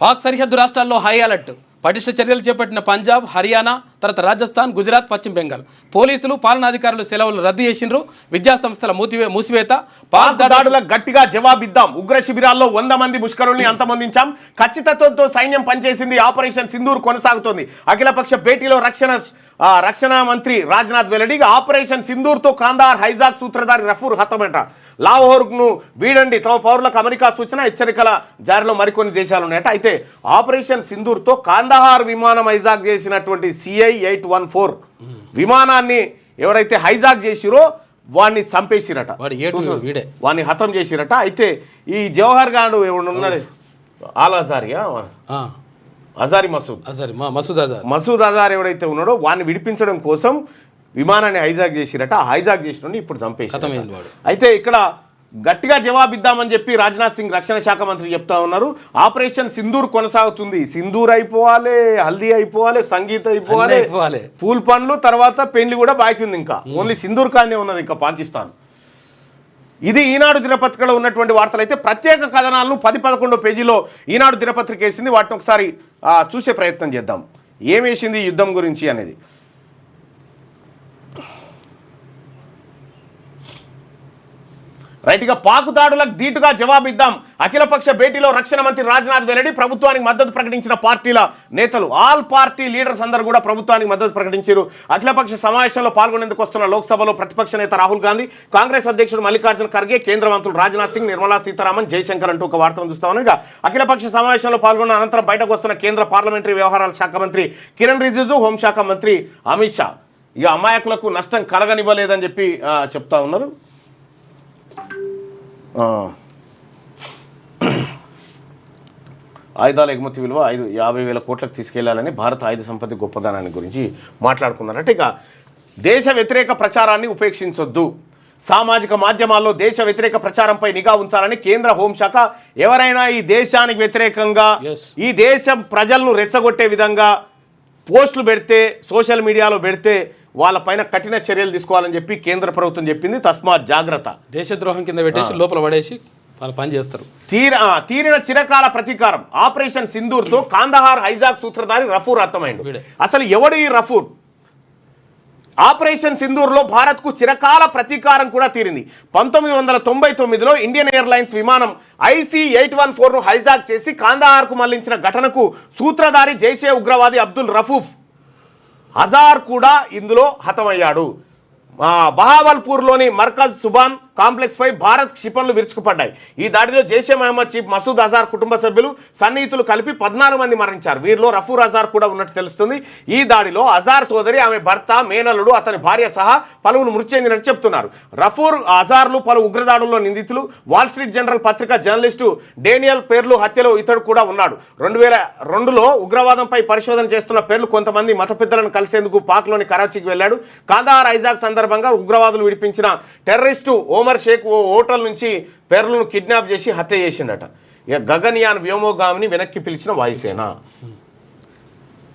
పాక్ సరిహద్దు రాష్ట్రాల్లో హై అలర్ట్. పటిష్ట చర్యలు చేపట్టిన పంజాబ్, హర్యానా, తర్వాత రాజస్థాన్, గుజరాత్, పశ్చిమ బెంగాల్. పోలీసులు, పాలనాధికారులు సెలవులు రద్దు చేసిండ్రు. విద్యా సంస్థల మూసివేత. పాక్ దాడులకు గట్టిగా జవాబిద్దాం. ఉగ్ర శిబిరాల్లో 100 మంది ముష్కరుల్ని అంతమొందించాం. ఖచ్చితత్వంతో సైన్యం పనిచేసింది. ఆపరేషన్ సింధూర్ కొనసాగుతోంది. అఖిలపక్ష భేటీలో రక్షణ మంత్రి రాజ్నాథ్ వెల్లడి. ఆపరేషన్ సింధూర్తో కాందార్ హైజాక్ సూత్రధారి రఫూర్ హతమట. లాహోర్ను వీడండి, తమ పౌరులకు అమెరికా సూచన, హెచ్చరికల జారీలో మరికొన్ని దేశాలు ఉన్నాయట. అయితే ఆపరేషన్ సింధూర్తో కాందహార్ విమానం హైజాక్ చేసినటువంటి CI-814 విమానాన్ని ఎవరైతే హైజాక్ చేసిరో వాడిని చంపేసిరట, వాడిని హతం చేసిరట. అయితే ఈ జవహర్ గాడు ఎవడున్నాడు మసూద్ అజార్ ఎవరైతే ఉన్నాడో వాడిని విడిపించడం కోసం విమానాన్ని హైజాక్ చేసిరట. హైజాక్ చేసిన ఇప్పుడు చంపేసి. అయితే ఇక్కడ గట్టిగా జవాబిద్దామని చెప్పి రాజ్నాథ్ సింగ్ రక్షణ శాఖ మంత్రి చెప్తా ఉన్నారు. ఆపరేషన్ సింధూర్ కొనసాగుతుంది. సింధూర్ అయిపోవాలి, హల్దీ అయిపోవాలి, సంగీత్ అయిపోవాలి, పూల్ పండ్లు, తర్వాత పెళ్లి కూడా బాకీ ఉంది. ఇంకా ఓన్లీ సింధూర్ కానే ఉన్నది ఇంకా పాకిస్తాన్. ఇది ఈనాడు దినపత్రికలో ఉన్నటువంటి వార్తలు. అయితే ప్రత్యేక కథనాలను 10-11 పేజీలో ఈనాడు దినపత్రిక వేసింది. వాటిని ఒకసారి చూసే ప్రయత్నం చేద్దాం. ఏమేసింది యుద్ధం గురించి అనేది. రైట్గా పాక్ దాడులకు ధీటుగా జవాబిద్దాం. అఖిలపక్ష భేటీలో రక్షణ మంత్రి రాజ్నాథ్ వెల్లడి. ప్రభుత్వానికి మద్దతు ప్రకటించిన పార్టీల నేతలు, ఆల్ పార్టీ లీడర్స్ అందరూ కూడా ప్రభుత్వానికి మద్దతు ప్రకటించారు. అఖిలపక్ష సమావేశంలో పాల్గొనేందుకు వస్తున్న లోక్సభలో ప్రతిపక్ష నేత రాహుల్ గాంధీ, కాంగ్రెస్ అధ్యక్షుడు మల్లికార్జున ఖర్గే, కేంద్ర మంత్రులు రాజ్నాథ్ సింగ్, నిర్మలా సీతారామన్, జయశంకర్ అంటూ ఒక వార్తను చూస్తామని. ఇక అఖిలపక్ష సమావేశంలో పాల్గొన్న అనంతరం బయటకు వస్తున్న కేంద్ర పార్లమెంటరీ వ్యవహారాల శాఖ మంత్రి కిరణ్ రిజిజు, హోంశాఖ మంత్రి అమిత్ షా ఇక అమాయకులకు నష్టం కలగనివ్వలేదని చెప్పి చెప్తా ఉన్నారు. ఆయుధాల ఎగుమతి విలువ 50,000 కోట్లకు తీసుకెళ్లాలని భారత ఆయుధ సంపత్తి గొప్పదనాన్ని గురించి మాట్లాడుకున్నారట. ఇక దేశ వ్యతిరేక ప్రచారాన్ని ఉపేక్షించొద్దు, సామాజిక మాధ్యమాల్లో దేశ వ్యతిరేక ప్రచారంపై నిఘా ఉంచాలని కేంద్ర హోంశాఖ ఎవరైనా ఈ దేశానికి వ్యతిరేకంగా ఈ దేశం ప్రజలను రెచ్చగొట్టే విధంగా పోస్టులు పెడితే సోషల్ మీడియాలో పెడితే వాళ్ళపైన కఠిన చర్యలు తీసుకోవాలని చెప్పి కేంద్ర ప్రభుత్వం చెప్పింది. తస్మాత్ జాగ్రత్త. దేశద్రోహం కింద పెట్టేసి లోపల పడేసి వాళ్ళు పని చేస్తారు. తీరిన చిరకాల ప్రతీకారం ఆపరేషన్ సింధూర్తో కాందహార్ హైజాక్ సూత్రధారి రఫూర్ అర్థమైంది. అసలు ఎవడు ఈ రఫూర్? ఆపరేషన్ సింధూర్లో భారత్కు చిరకాల ప్రతీకారం కూడా తీరింది. 1999లో ఇండియన్ ఎయిర్లైన్స్ విమానం IC-814ను హైజాక్ చేసి కాందహార్కు మళ్లించిన ఘటనకు సూత్రధారి జైషే ఉగ్రవాది అబ్దుల్ రఫూఫ్ అజార్ కూడా ఇందులో హతమయ్యాడు. బహావల్పూర్లోని మర్కజ్ సుబాన్ కాంప్లెక్స్పై భారత్ క్షిపణులు విరుచుకుపడ్డాయి. ఈ దాడిలో జైషే మహమ్మద్ చీఫ్ మసూద్ అజార్ కుటుంబ సభ్యులు సన్నిహితులు కలిపి 14 మంది మరణించారు. వీరిలో రఫూర్ అజార్ కూడా ఉన్నట్టు తెలుస్తుంది. ఈ దాడిలో అజార్ సోదరి, ఆమె భర్త, మేనల్లుడు, అతని భార్య సహా పలువురు మృతి చెందినట్టు చెప్తున్నారు. రఫూర్ అజార్లు పలు ఉగ్రదాడుల్లో నిందితులు. వాల్ స్ట్రీట్ జనరల్ పత్రిక జర్నలిస్టు డేనియల్ పేర్లు హత్యలో ఇతడు కూడా ఉన్నాడు. 2002లో ఉగ్రవాదంపై పరిశోధన చేస్తున్న పేర్లు కొంతమంది మత పెద్దలను కలిసేందుకు పాక్లోని కరాచీకి వెళ్ళాడు. కాందహార్ హైజాక్ సందర్భంగా ఉగ్రవాదులు విడిపించిన టెర్రరిస్టు ఓమర్ షేక్ ఓ హోటల్ నుంచి పేర్లను కిడ్నాప్ చేసి హత్య చేసిండట. ఇక గగన్యాన్ వ్యోమోగామిని వెనక్కి పిలిచిన వాయుసేన.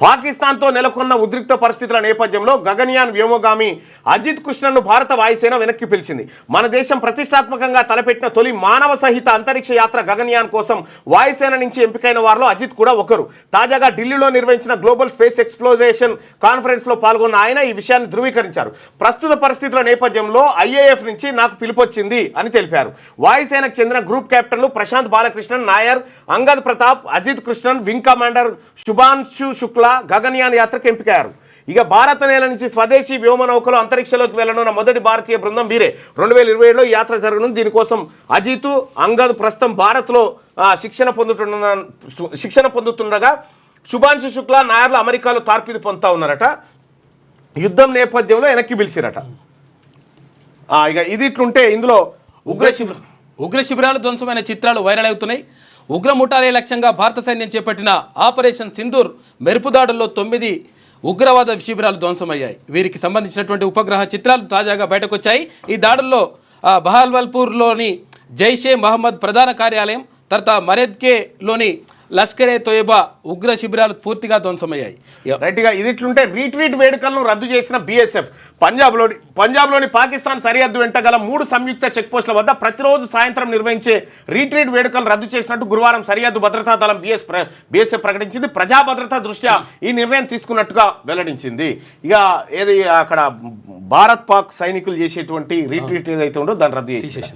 పాకిస్తాన్తో నెలకొన్న ఉద్రిక్త పరిస్థితుల నేపథ్యంలో గగన్యాన్ వ్యోమగామి అజిత్ కృష్ణన్ను భారత వాయుసేన వెనక్కి పిలిచింది. మన దేశం ప్రతిష్టాత్మకంగా తలపెట్టిన తొలి మానవ సహిత అంతరిక్ష యాత్ర గగన్యాన్ కోసం వాయుసేన నుంచి ఎంపికైన వారిలో అజిత్ కూడా ఒకరు. తాజాగా ఢిల్లీలో నిర్వహించిన గ్లోబల్ స్పేస్ ఎక్స్ప్లోరేషన్ కాన్ఫరెన్స్లో పాల్గొన్న ఆయన ఈ విషయాన్ని ధృవీకరించారు. ప్రస్తుత పరిస్థితుల నేపథ్యంలో IAF నుంచి నాకు పిలుపొచ్చింది అని తెలిపారు. వాయుసేనకు చెందిన గ్రూప్ కెప్టెన్లు ప్రశాంత్ బాలకృష్ణన్ నాయర్, అంగద్ ప్రతాప్, అజిత్ కృష్ణన్, వింగ్ కమాండర్ శుభాన్షు శుక్లా గగన్యాన్ యాత్రకు ఎంపికయ్యారు. ఇక భారత నేల నుంచి స్వదేశీ వ్యోమనౌకలు అంతరిక్షంలోకి వెళ్లనున్న మొదటి భారతీయ బృందం వీరే. 2027లో ఈ యాత్ర జరగనుంది. దీనికోసం అజిత్, అంగద్ ప్రస్తుతం భారత్లో శిక్షణ పొందుతుండగా శుభాన్షు శుక్లా, నాయర్లు అమెరికాలో తార్పిది పొందుతా ఉన్నారట. యుద్ధం నేపథ్యంలో వెనక్కి పిలిచిరట. ఇక ఇది ఇట్లుంటే ఇందులో ఉగ్ర శిబిరాలు ధ్వంసమైన చిత్రాలు వైరల్ అవుతున్నాయి. ఉగ్ర ముఠాలే లక్ష్యంగా భారత సైన్యం చేపట్టిన ఆపరేషన్ సింధూర్ మెరుపుదాడుల్లో 9 ఉగ్రవాద శిబిరాలు ధ్వంసమయ్యాయి. వీరికి సంబంధించినటువంటి ఉపగ్రహ చిత్రాలు తాజాగా బయటకు వచ్చాయి. ఈ దాడుల్లో బహావల్పూర్లోని జైషే మహమ్మద్ ప్రధాన కార్యాలయం, తర్వాత మరెద్కేలోని లష్కరే తోయబా ఉగ్ర శిబిరాలు పూర్తిగా ధ్వంసమయ్యాయి. రైట్గా ఇది ఇట్లుంటే రీట్రీట్ వేడుకలను రద్దు చేసిన BSF పంజాబ్లోని పాకిస్తాన్ సరిహద్దు వెంట గల 3 సంయుక్త చెక్పోస్టుల వద్ద ప్రతిరోజు సాయంత్రం నిర్వహించే రీట్రీట్ వేడుకలను రద్దు చేసినట్టు గురువారం సరిహద్దు భద్రతా దళం BSF ప్రకటించింది. ప్రజా భద్రతా దృష్ట్యా ఈ నిర్ణయం తీసుకున్నట్టుగా వెల్లడించింది. ఇక ఏది అక్కడ భారత్ పాక్ సైనికులు చేసేటువంటి రీట్రీట్ ఏదైతే ఉందో దాన్ని రద్దు చేసేసి.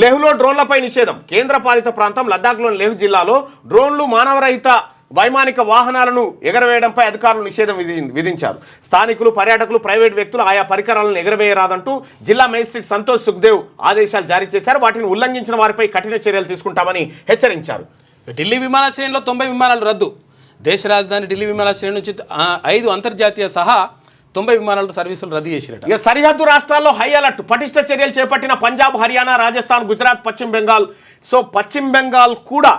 లేహ్లో డ్రోన్లపై నిషేధం. కేంద్ర పాలిత ప్రాంతం లద్దాఖ్లోని లేహ్ జిల్లాలో డ్రోన్లు, మానవరహిత వైమానిక వాహనాలను ఎగరవేయడంపై అధికారులు నిషేధం విధించారు. స్థానికులు, పర్యాటకులు, ప్రైవేట్ వ్యక్తులు ఆయా పరికరాలను ఎగరవేయరాదంటూ జిల్లా మేజిస్ట్రేట్ సంతోష్ సుఖ్దేవ్ ఆదేశాలు జారీ చేశారు. వాటిని ఉల్లంఘించిన వారిపై కఠిన చర్యలు తీసుకుంటామని హెచ్చరించారు. ఢిల్లీ విమానాశ్రయంలో 90 విమానాలు రద్దు. దేశ రాజధాని ఢిల్లీ విమానాశ్రయం నుంచి 5 అంతర్జాతీయ సహా 90 విమానాలు సర్వీసులు రద్దు చేసినట్టు. ఇక సరిహద్దు రాష్ట్రాల్లో హై అలర్ట్. పటిష్ట చర్యలు చేపట్టిన పంజాబ్, హర్యానా, రాజస్థాన్, గుజరాత్, పశ్చిమ బెంగాల్. సో పశ్చిమ బెంగాల్ కూడా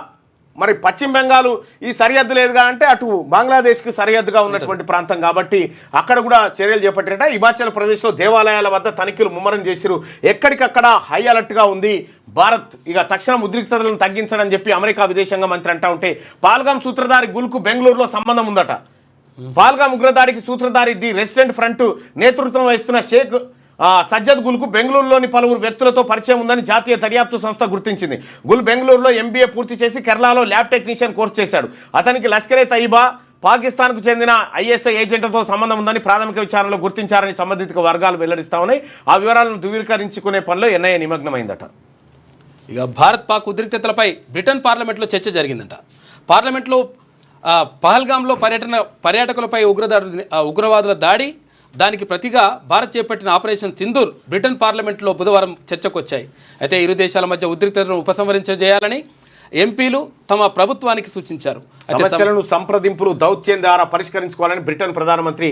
మరి పశ్చిమ బెంగాల్ ఈ సరిహద్దు లేదుగా అంటే అటు బంగ్లాదేశ్కి సరిహద్దుగా ఉన్నటువంటి ప్రాంతం కాబట్టి అక్కడ కూడా చర్యలు చేపట్టినట్ట. హిమాచల్ ప్రదేశ్లో దేవాలయాల వద్ద తనిఖీలు ముమ్మరం చేసిరు. ఎక్కడికక్కడ హై అలర్ట్గా ఉంది భారత్. ఇక తక్షణం ఉద్రిక్తతలను తగ్గించడం చెప్పి అమెరికా విదేశాంగ మంత్రి అంటా ఉంటే పాల్గామ్ సూత్రధారి గుల్కు బెంగళూరులో సంబంధం ఉందట. పాల్గామ్ ఉగ్రదాడికి సూత్రధారి ది రెసిడెంట్ ఫ్రంట్ నేతృత్వం వహిస్తున్న షేక్ సజ్జద్ గుల్కు బెంగళూరులోని పలువురు వ్యక్తులతో పరిచయం ఉందని జాతీయ దర్యాప్తు సంస్థ గుర్తించింది. గుల్ బెంగళూరులో MBA పూర్తి చేసి కేరళలో ల్యాబ్ టెక్నీషియన్ కోర్సు చేశాడు. అతనికి లష్కరే తయిబా, పాకిస్తాన్కు చెందిన ISI ఏజెంట్లతో సంబంధం ఉందని ప్రాథమిక విచారణలో గుర్తించారని సంబంధిత వర్గాలు వెల్లడిస్తా ఉన్నాయి. ఆ వివరాలను ధృవీకరించుకునే పనిలో NIA నిమగ్నమైందట. ఇక భారత్ పాక్ ఉద్రిక్తతలపై బ్రిటన్ పార్లమెంట్లో చర్చ జరిగిందట. పార్లమెంట్లో పహల్గామ్లో పర్యాటకులపై ఉగ్రవాదుల దాడి, దానికి ప్రతిగా భారత్ చేపట్టిన ఆపరేషన్ సింధూర్ బ్రిటన్ పార్లమెంట్లో బుధవారం చర్చకు వచ్చాయి. అయితే ఇరు దేశాల మధ్య ఉద్రిక్తతలను ఉపసంహరించేయాలని ఎంపీలు తమ ప్రభుత్వానికి సూచించారు. సమస్యలను సంప్రదింపులు, దౌత్యం ద్వారా పరిష్కరించుకోవాలని బ్రిటన్ ప్రధానమంత్రి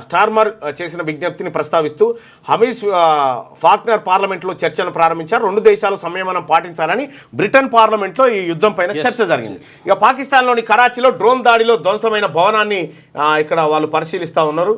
స్టార్మర్ చేసిన విజ్ఞప్తిని ప్రస్తావిస్తూ హమీష్ ఫాక్నర్ పార్లమెంట్లో చర్చను ప్రారంభించారు. 2 దేశాలు సంయమనం పాటించాలని బ్రిటన్ పార్లమెంట్లో ఈ యుద్ధం పైన చర్చ జరిగింది. ఇక పాకిస్తాన్లోని కరాచీలో డ్రోన్ దాడిలో ధ్వంసమైన భవనాన్ని ఇక్కడ వాళ్ళు పరిశీలిస్తూ ఉన్నారు.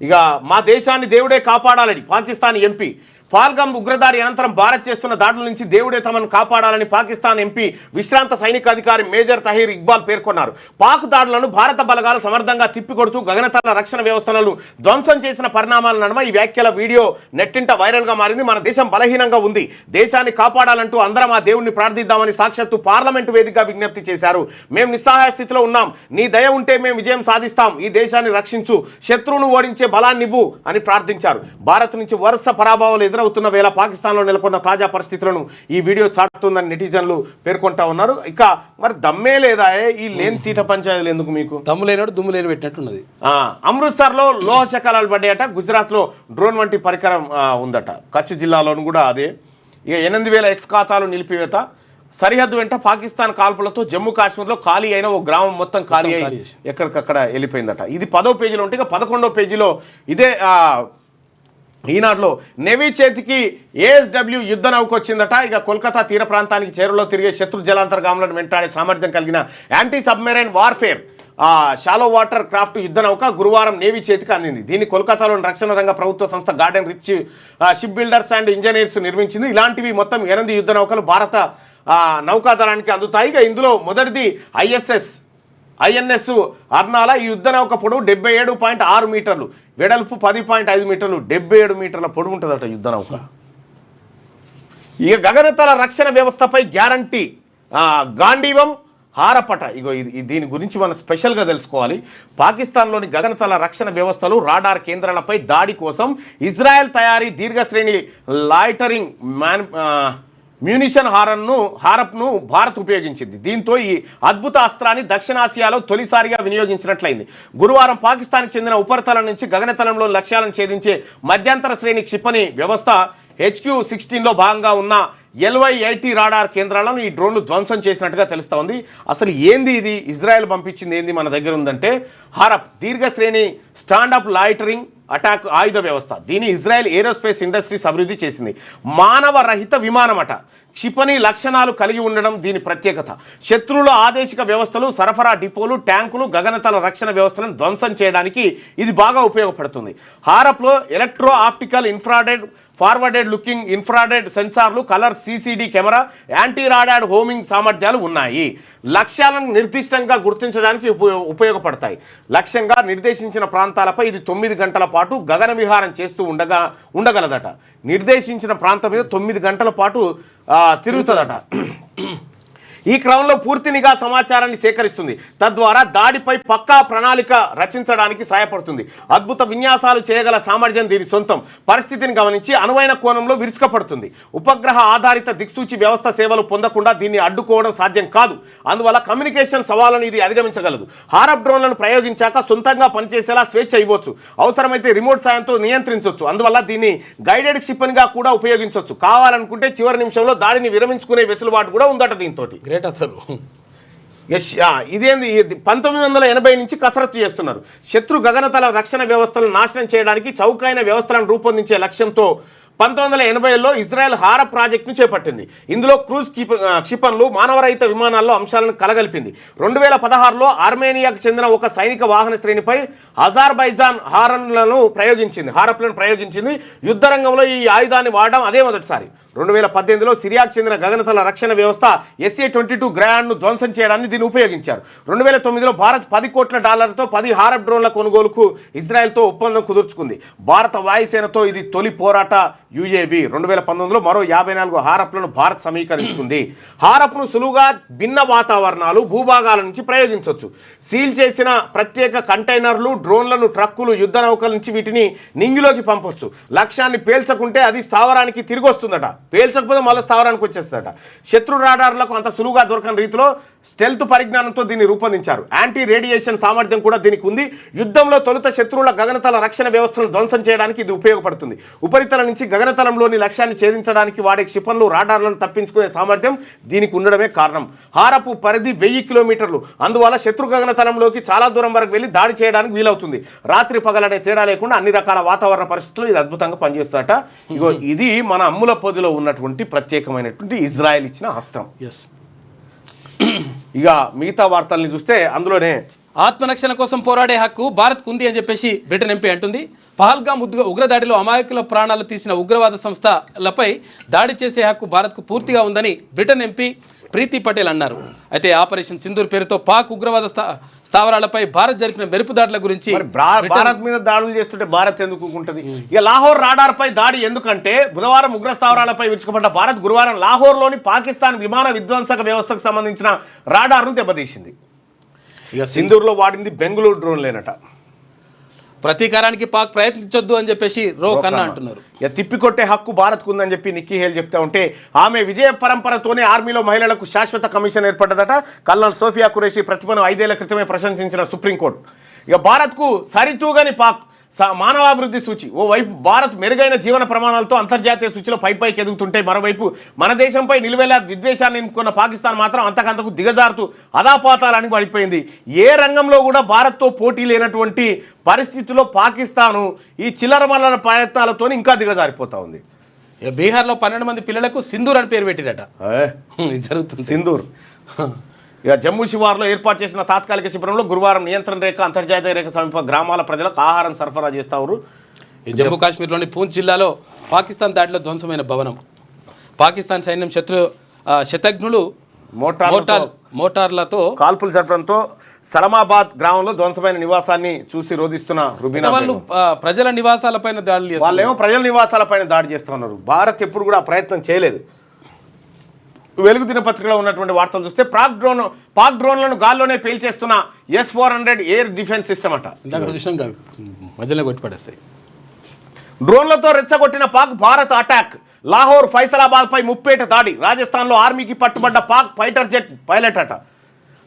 ఇక మా దేశాన్ని దేవుడే కాపాడాలని పాకిస్తాన్ ఎంపీ పాల్గామ్ ఉగ్రదాడి అనంతరం భారత్ చేస్తున్న దాడుల నుంచి దేవుడే తమను కాపాడాలని పాకిస్తాన్ ఎంపీ విశ్రాంత సైనికాధికారి మేజర్ తహీర్ ఇక్బాల్ పేర్కొన్నారు. పాక్ దాడులను భారత బలగాలు సమర్థంగా తిప్పికొడుతూ గగనతల రక్షణ వ్యవస్థలను ధ్వంసం చేసిన పరిణామాల నడుమ ఈ వ్యాఖ్యల వీడియో నెట్టింట వైరల్గా మారింది. మన దేశం బలహీనంగా ఉంది, దేశాన్ని కాపాడాలంటూ అందరం ఆ దేవుణ్ణి ప్రార్థిద్దామని సాక్షాత్తు పార్లమెంటు వేదికగా విజ్ఞప్తి చేశారు. మేము నిస్సహాయ స్థితిలో ఉన్నాం, నీ దయ ఉంటే మేము విజయం సాధిస్తాం, ఈ దేశాన్ని రక్షించు, శత్రువును ఓడించే బలాన్నివ్వు అని ప్రార్థించారు. భారత్ నుంచి వరుస పరాభవాలు ఎదురవుతున్న వేళ పాకిస్తాన్లో నెలకొన్న తాజా పరిస్థితులను ఈ వీడియో చాటుతుందని నెటిజన్లు పేర్కొంటా ఉన్నారు. ఇక మరి దమ్మే లేదా ఈ లేని తీట పంచాయతీలు ఎందుకు మీకు? దమ్ము లేనాడు దుమ్ము లేని పెట్టినట్టున్నది. అమృత్సర్లో లోహ శకలాలు పడ్డాయట, గుజరాత్లో డ్రోన్ వంటి పరికరం ఉందట, కచ్ జిల్లాలోను కూడా అదే. ఇక 8,000 ఎక్స్ ఖాతాలు నిలిపివేత, సరిహద్దు వెంట పాకిస్తాన్ కాల్పులతో జమ్మూ కాశ్మీర్లో ఖాళీ అయిన ఓ గ్రామం మొత్తం ఖాళీ అయి ఎక్కడికక్కడ వెళ్ళిపోయిందట. ఇది 10వ పేజీలో ఉంటే ఇక 11వ పేజీలో ఇదే ఈనాడులో నేవీ చేతికి ఏఎస్డబ్ల్యూ యుద్ధ నౌక వచ్చిందట. ఇక కోల్కతా తీర ప్రాంతానికి చేరులో తిరిగే శత్రు జలాంతర్గాములను వెంటాడే సామర్థ్యం కలిగిన anti submarine warfare shallow water craft యుద్ధ నౌక గురువారం నేవీ చేతికి అందింది. దీన్ని కోల్కతాలోని రక్షణ రంగ ప్రభుత్వ సంస్థ garden reach ship builders and engineers నిర్మించింది. ఇలాంటివి మొత్తం 8 యుద్ధ నౌకలు భారత నౌకాదళానికి అందుతాయి. ఇక ఇందులో మొదటిది ఐఎన్ఎస్ అర్నాల. ఈ యుద్ధ నౌక పొడవు 77.6 మీటర్లు, వెడల్పు 10.5 మీటర్లు, 77 మీటర్ల పొడవు ఉంటుందట యుద్ధ నౌక. ఇక గగనతల రక్షణ వ్యవస్థపై గ్యారంటీ గాంధీవం హారపట. ఇగో దీని గురించి మనం స్పెషల్గా తెలుసుకోవాలి. పాకిస్తాన్లోని గగనతల రక్షణ వ్యవస్థలు రాడార్ కేంద్రాలపై దాడి కోసం ఇజ్రాయెల్ తయారీ దీర్ఘశ్రేణి లాయిటరింగ్ మ్యూనిషన్ హారప్ను భారత్ ఉపయోగించింది. దీంతో ఈ అద్భుత అస్త్రాన్ని దక్షిణాసియాలో తొలిసారిగా వినియోగించినట్లయింది. గురువారం పాకిస్తాన్కి చెందిన ఉపరితలం నుంచి గగనతలంలో లక్ష్యాలను ఛేదించే మధ్యంతర శ్రేణి క్షిపణి వ్యవస్థ HQ-16లో భాగంగా ఉన్న LY-80 రాడార్ కేంద్రాలను ఈ డ్రోన్లు ధ్వంసం చేసినట్టుగా తెలుస్తూ ఉంది. అసలు ఏంది ఇది? ఇజ్రాయెల్ పంపించింది ఏంది మన దగ్గర ఉందంటే హారప్ దీర్ఘశ్రేణి స్టాండప్ లాయిటరింగ్ అటాక్ ఆయుధ వ్యవస్థ. దీన్ని ఇజ్రాయెల్ ఏరోస్పేస్ ఇండస్ట్రీస్ అభివృద్ధి చేసింది. మానవ రహిత విమానమట. క్షిపణి లక్షణాలు కలిగి ఉండడం దీని ప్రత్యేకత. శత్రువుల ఆదేశిక వ్యవస్థలు, సరఫరా డిపోలు, ట్యాంకులు, గగనతల రక్షణ వ్యవస్థలను ధ్వంసం చేయడానికి ఇది బాగా ఉపయోగపడుతుంది. హారప్లో electro optical infrared forwarded looking infrared సెన్సార్లు, colour CCD camera, anti radar homing సామర్థ్యాలు ఉన్నాయి. లక్ష్యాలను నిర్దిష్టంగా గుర్తించడానికి ఉపయోగపడతాయి. లక్ష్యంగా నిర్దేశించిన ప్రాంతాలపై ఇది 9 గంటల పాటు గగన విహారం చేస్తూ ఉండగలదట. నిర్దేశించిన ప్రాంతం మీద 9 గంటల పాటు తిరుగుతుందట. ఈ క్రమంలో పూర్తి నిఘా సమాచారాన్ని సేకరిస్తుంది. తద్వారా దాడిపై పక్కా ప్రణాళిక రచించడానికి సహాయపడుతుంది. అద్భుత విన్యాసాలు చేయగల సామర్థ్యం దీని సొంతం. పరిస్థితిని గమనించి అనువైన కోణంలో విరుచుకపడుతుంది. ఉపగ్రహ ఆధారిత దిక్సూచి వ్యవస్థ సేవలు పొందకుండా దీన్ని అడ్డుకోవడం సాధ్యం కాదు. అందువల్ల కమ్యూనికేషన్ సవాళ్ళను ఇది అధిగమించగలదు. హారప్ డ్రోన్లను ప్రయోగించాక సొంతంగా పనిచేసేలా స్వేచ్ఛ ఇవ్వచ్చు. అవసరమైతే రిమోట్ సాయంతో నియంత్రించవచ్చు. అందువల్ల దీన్ని గైడెడ్ క్షిపణిగా కూడా ఉపయోగించవచ్చు. కావాలనుకుంటే చివరి నిమిషంలో దాడిని విరమించుకునే వెసులుబాటు కూడా ఉందట దీంతో. అసలు ఇదేంది 1980 నుంచి కసరత్తు చేస్తున్నారు. శత్రు గగనతల రక్షణ వ్యవస్థలను నాశనం చేయడానికి చౌకైన వ్యవస్థలను రూపొందించే లక్ష్యంతో 1980లో ఇజ్రాయెల్ హారప్ ప్రాజెక్టును చేపట్టింది. ఇందులో క్రూజ్ క్షిపణులు, మానవరహిత విమానాల్లో అంశాలను కలగలిపింది. 2016లో ఆర్మేనియాకు చెందిన ఒక సైనిక వాహన శ్రేణిపై అజర్బైజాన్ హారప్లను ప్రయోగించింది. యుద్ధ రంగంలో ఈ ఆయుధాన్ని వాడడం అదే మొదటిసారి. 2018లో సిరియాకు చెందిన గగనతల రక్షణ వ్యవస్థ SA-22 గ్రాండ్ను ధ్వంసం చేయడానికి దీన్ని ఉపయోగించారు. 2009లో భారత్ $10 కోట్ల 10 హారప్ డ్రోన్ల కొనుగోలుకు ఇజ్రాయెల్తో ఒప్పందం కుదుర్చుకుంది. భారత వాయుసేనతో ఇది తొలి పోరాట UAV. 2019లో మరో 54 హారప్లను భారత్ సమీకరించుకుంది. హారప్ను సులువుగా భిన్న వాతావరణాలు, భూభాగాల నుంచి ప్రయోగించవచ్చు. సీల్ చేసిన ప్రత్యేక కంటైనర్లు, డ్రోన్లను, ట్రక్కులు, యుద్ధ నౌకల నుంచి వీటిని నింగిలోకి పంపొచ్చు. లక్ష్యాన్ని పేల్చకుంటే అది స్థావరానికి తిరిగి వస్తుందట. పేల్చకపోతే మళ్ళీ స్థావరానికి వచ్చేస్తాడట. శత్రు రాడార్లకు అంత సులువుగా దొరకని రీతిలో స్టెల్త్ పరిజ్ఞానంతో దీన్ని రూపొందించారు. యాంటీ రేడియేషన్ సామర్థ్యం కూడా దీనికి ఉంది. యుద్ధంలో తొలుత శత్రువుల గగనతల రక్షణ వ్యవస్థను ధ్వంసం చేయడానికి ఇది ఉపయోగపడుతుంది. ఉపరితలం నుంచి గగనతలంలోని లక్ష్యాన్ని ఛేదించడానికి వాడే క్షిపణులు, రాడార్లను తప్పించుకునే సామర్థ్యం దీనికి ఉండడమే కారణం. హారపు పరిధి 1000 కిలోమీటర్లు. అందువల్ల శత్రు గగనతలంలోకి చాలా దూరం వరకు వెళ్ళి దాడి చేయడానికి వీలవుతుంది. రాత్రి పగలనే తేడా లేకుండా అన్ని రకాల వాతావరణ పరిస్థితులు ఇది అద్భుతంగా పనిచేస్తారట. ఇగో ఇది మన అమ్ముల పొదిలో ఉన్నటువంటి ప్రత్యేకమైనటువంటి ఇజ్రాయెల్ ఇచ్చిన అస్త్రం. ఇక మిగతా వార్తల్ని చూస్తే అందులోనే ఆత్మరక్షణ కోసం పోరాడే హక్కు భారత్కు ఉంది అని చెప్పేసి బ్రిటన్ ఎంపీ అంటుంది. పహల్గామ్ ఉగ్రదాడిలో అమాయకుల ప్రాణాలు తీసిన ఉగ్రవాద సంస్థలపై దాడి చేసే హక్కు భారత్కు పూర్తిగా ఉందని బ్రిటన్ ఎంపీ ప్రీతి పటేల్ అన్నారు. అయితే ఆపరేషన్ సింధూర్ పేరుతో పాక్ ఉగ్రవాద స్థావరాలపై భారత్ జరిపిన మెరుపు దాడుల గురించి భారత్ మీద దాడులు చేస్తుంటే భారత్ ఎందుకు ఊరుకుంటది? ఇక లాహోర్ రాడార్ పై దాడి ఎందుకంటే బుధవారం ఉగ్ర స్థావరాలపై విరుచుకుపడ్డ భారత్ గురువారం లాహోర్లోని పాకిస్తాన్ విమాన విధ్వంసక వ్యవస్థకు సంబంధించిన రాడార్ను దెబ్బతీసింది. ఇక సింధూర్లో వాడింది బెంగళూరు డ్రోన్ లేనట. ప్రతీకారానికి పాక్ ప్రయత్నించొద్దు అని చెప్పేసి రో కన్నా అంటున్నారు. ఇక తిప్పికొట్టే హక్కు భారత్కు ఉందని చెప్పి నిక్కీ హేల్ చెప్తా ఉంటే ఆమె విజయ పరంపరతోనే ఆర్మీలో మహిళలకు శాశ్వత కమిషన్ ఏర్పడ్డదట. కల్నల్ సోఫియా ఖురేషి ప్రతిభను 5 ఏళ్ల క్రితమే ప్రశంసించిన సుప్రీంకోర్టు ఇక భారత్కు సరితూగని పాక్ మానవాభివృద్ధి సూచి ఓవైపు భారత్ మెరుగైన జీవన ప్రమాణాలతో అంతర్జాతీయ సూచిలో పైకి ఎదుగుతుంటే మరోవైపు మన దేశంపై నిలువెలా విద్వేషాన్ని నింపుకున్న పాకిస్తాన్ మాత్రం అంతకంతకు దిగజారుతూ అదాపాతాలని పడిపోయింది. ఏ రంగంలో కూడా భారత్తో పోటీ లేనటువంటి పరిస్థితుల్లో పాకిస్తాను ఈ చిల్లరమల్లర ప్రయత్నాలతో ఇంకా దిగజారిపోతా ఉంది. బీహార్లో 12 మంది పిల్లలకు సింధూర్ అని పేరు పెట్టిరట. జరుగుతుంది సింధూర్. ఇక జమ్మూ శివార్లో ఏర్పాటు చేసిన తాత్కాలిక శిబిరంలో గురువారం నియంత్రణ రేఖ అంతర్జాతీయ రేఖ సమీప గ్రామాల ప్రజలకు ఆహారం సరఫరా చేస్తారు. జమ్మూ కాశ్మీర్లోని పూంచ్ జిల్లాలో పాకిస్తాన్ దాడిలో ధ్వంసమైన భవనం. పాకిస్తాన్ సైన్యం శతఘ్నులు మోటార్లతో కాల్పులు జరపడంతో సలమాబాద్ గ్రామంలో ధ్వంసమైన నివాసాన్ని చూసి రోధిస్తున్న రుబీనా వాళ్ళు ప్రజల నివాసాలపైన దాడులు చేస్తారు. వాళ్ళేమో ప్రజల నివాసాలపైన దాడి చేస్తున్నారు. భారత్ ఎప్పుడు కూడా ప్రయత్నం చేయలేదు. వెలుగు దినపత్రికలో ఉన్నటువంటి వార్తలు చూస్తే పాక్ డ్రోన్లను గాల్లోనే పేల్చేస్తున్న S-400 ఎయిర్ డిఫెన్స్ సిస్టమ్ అట. మధ్యలో కొట్టి పడేస్తాయి. డ్రోన్లతో రెచ్చగొట్టిన పాక్ భారత్ అటాక్. లాహోర్ ఫైసలాబాద్ పై ముప్పేట దాడి. రాజస్థాన్లో ఆర్మీకి పట్టుబడ్డ పాక్ ఫైటర్ జెట్ పైలట్ అట.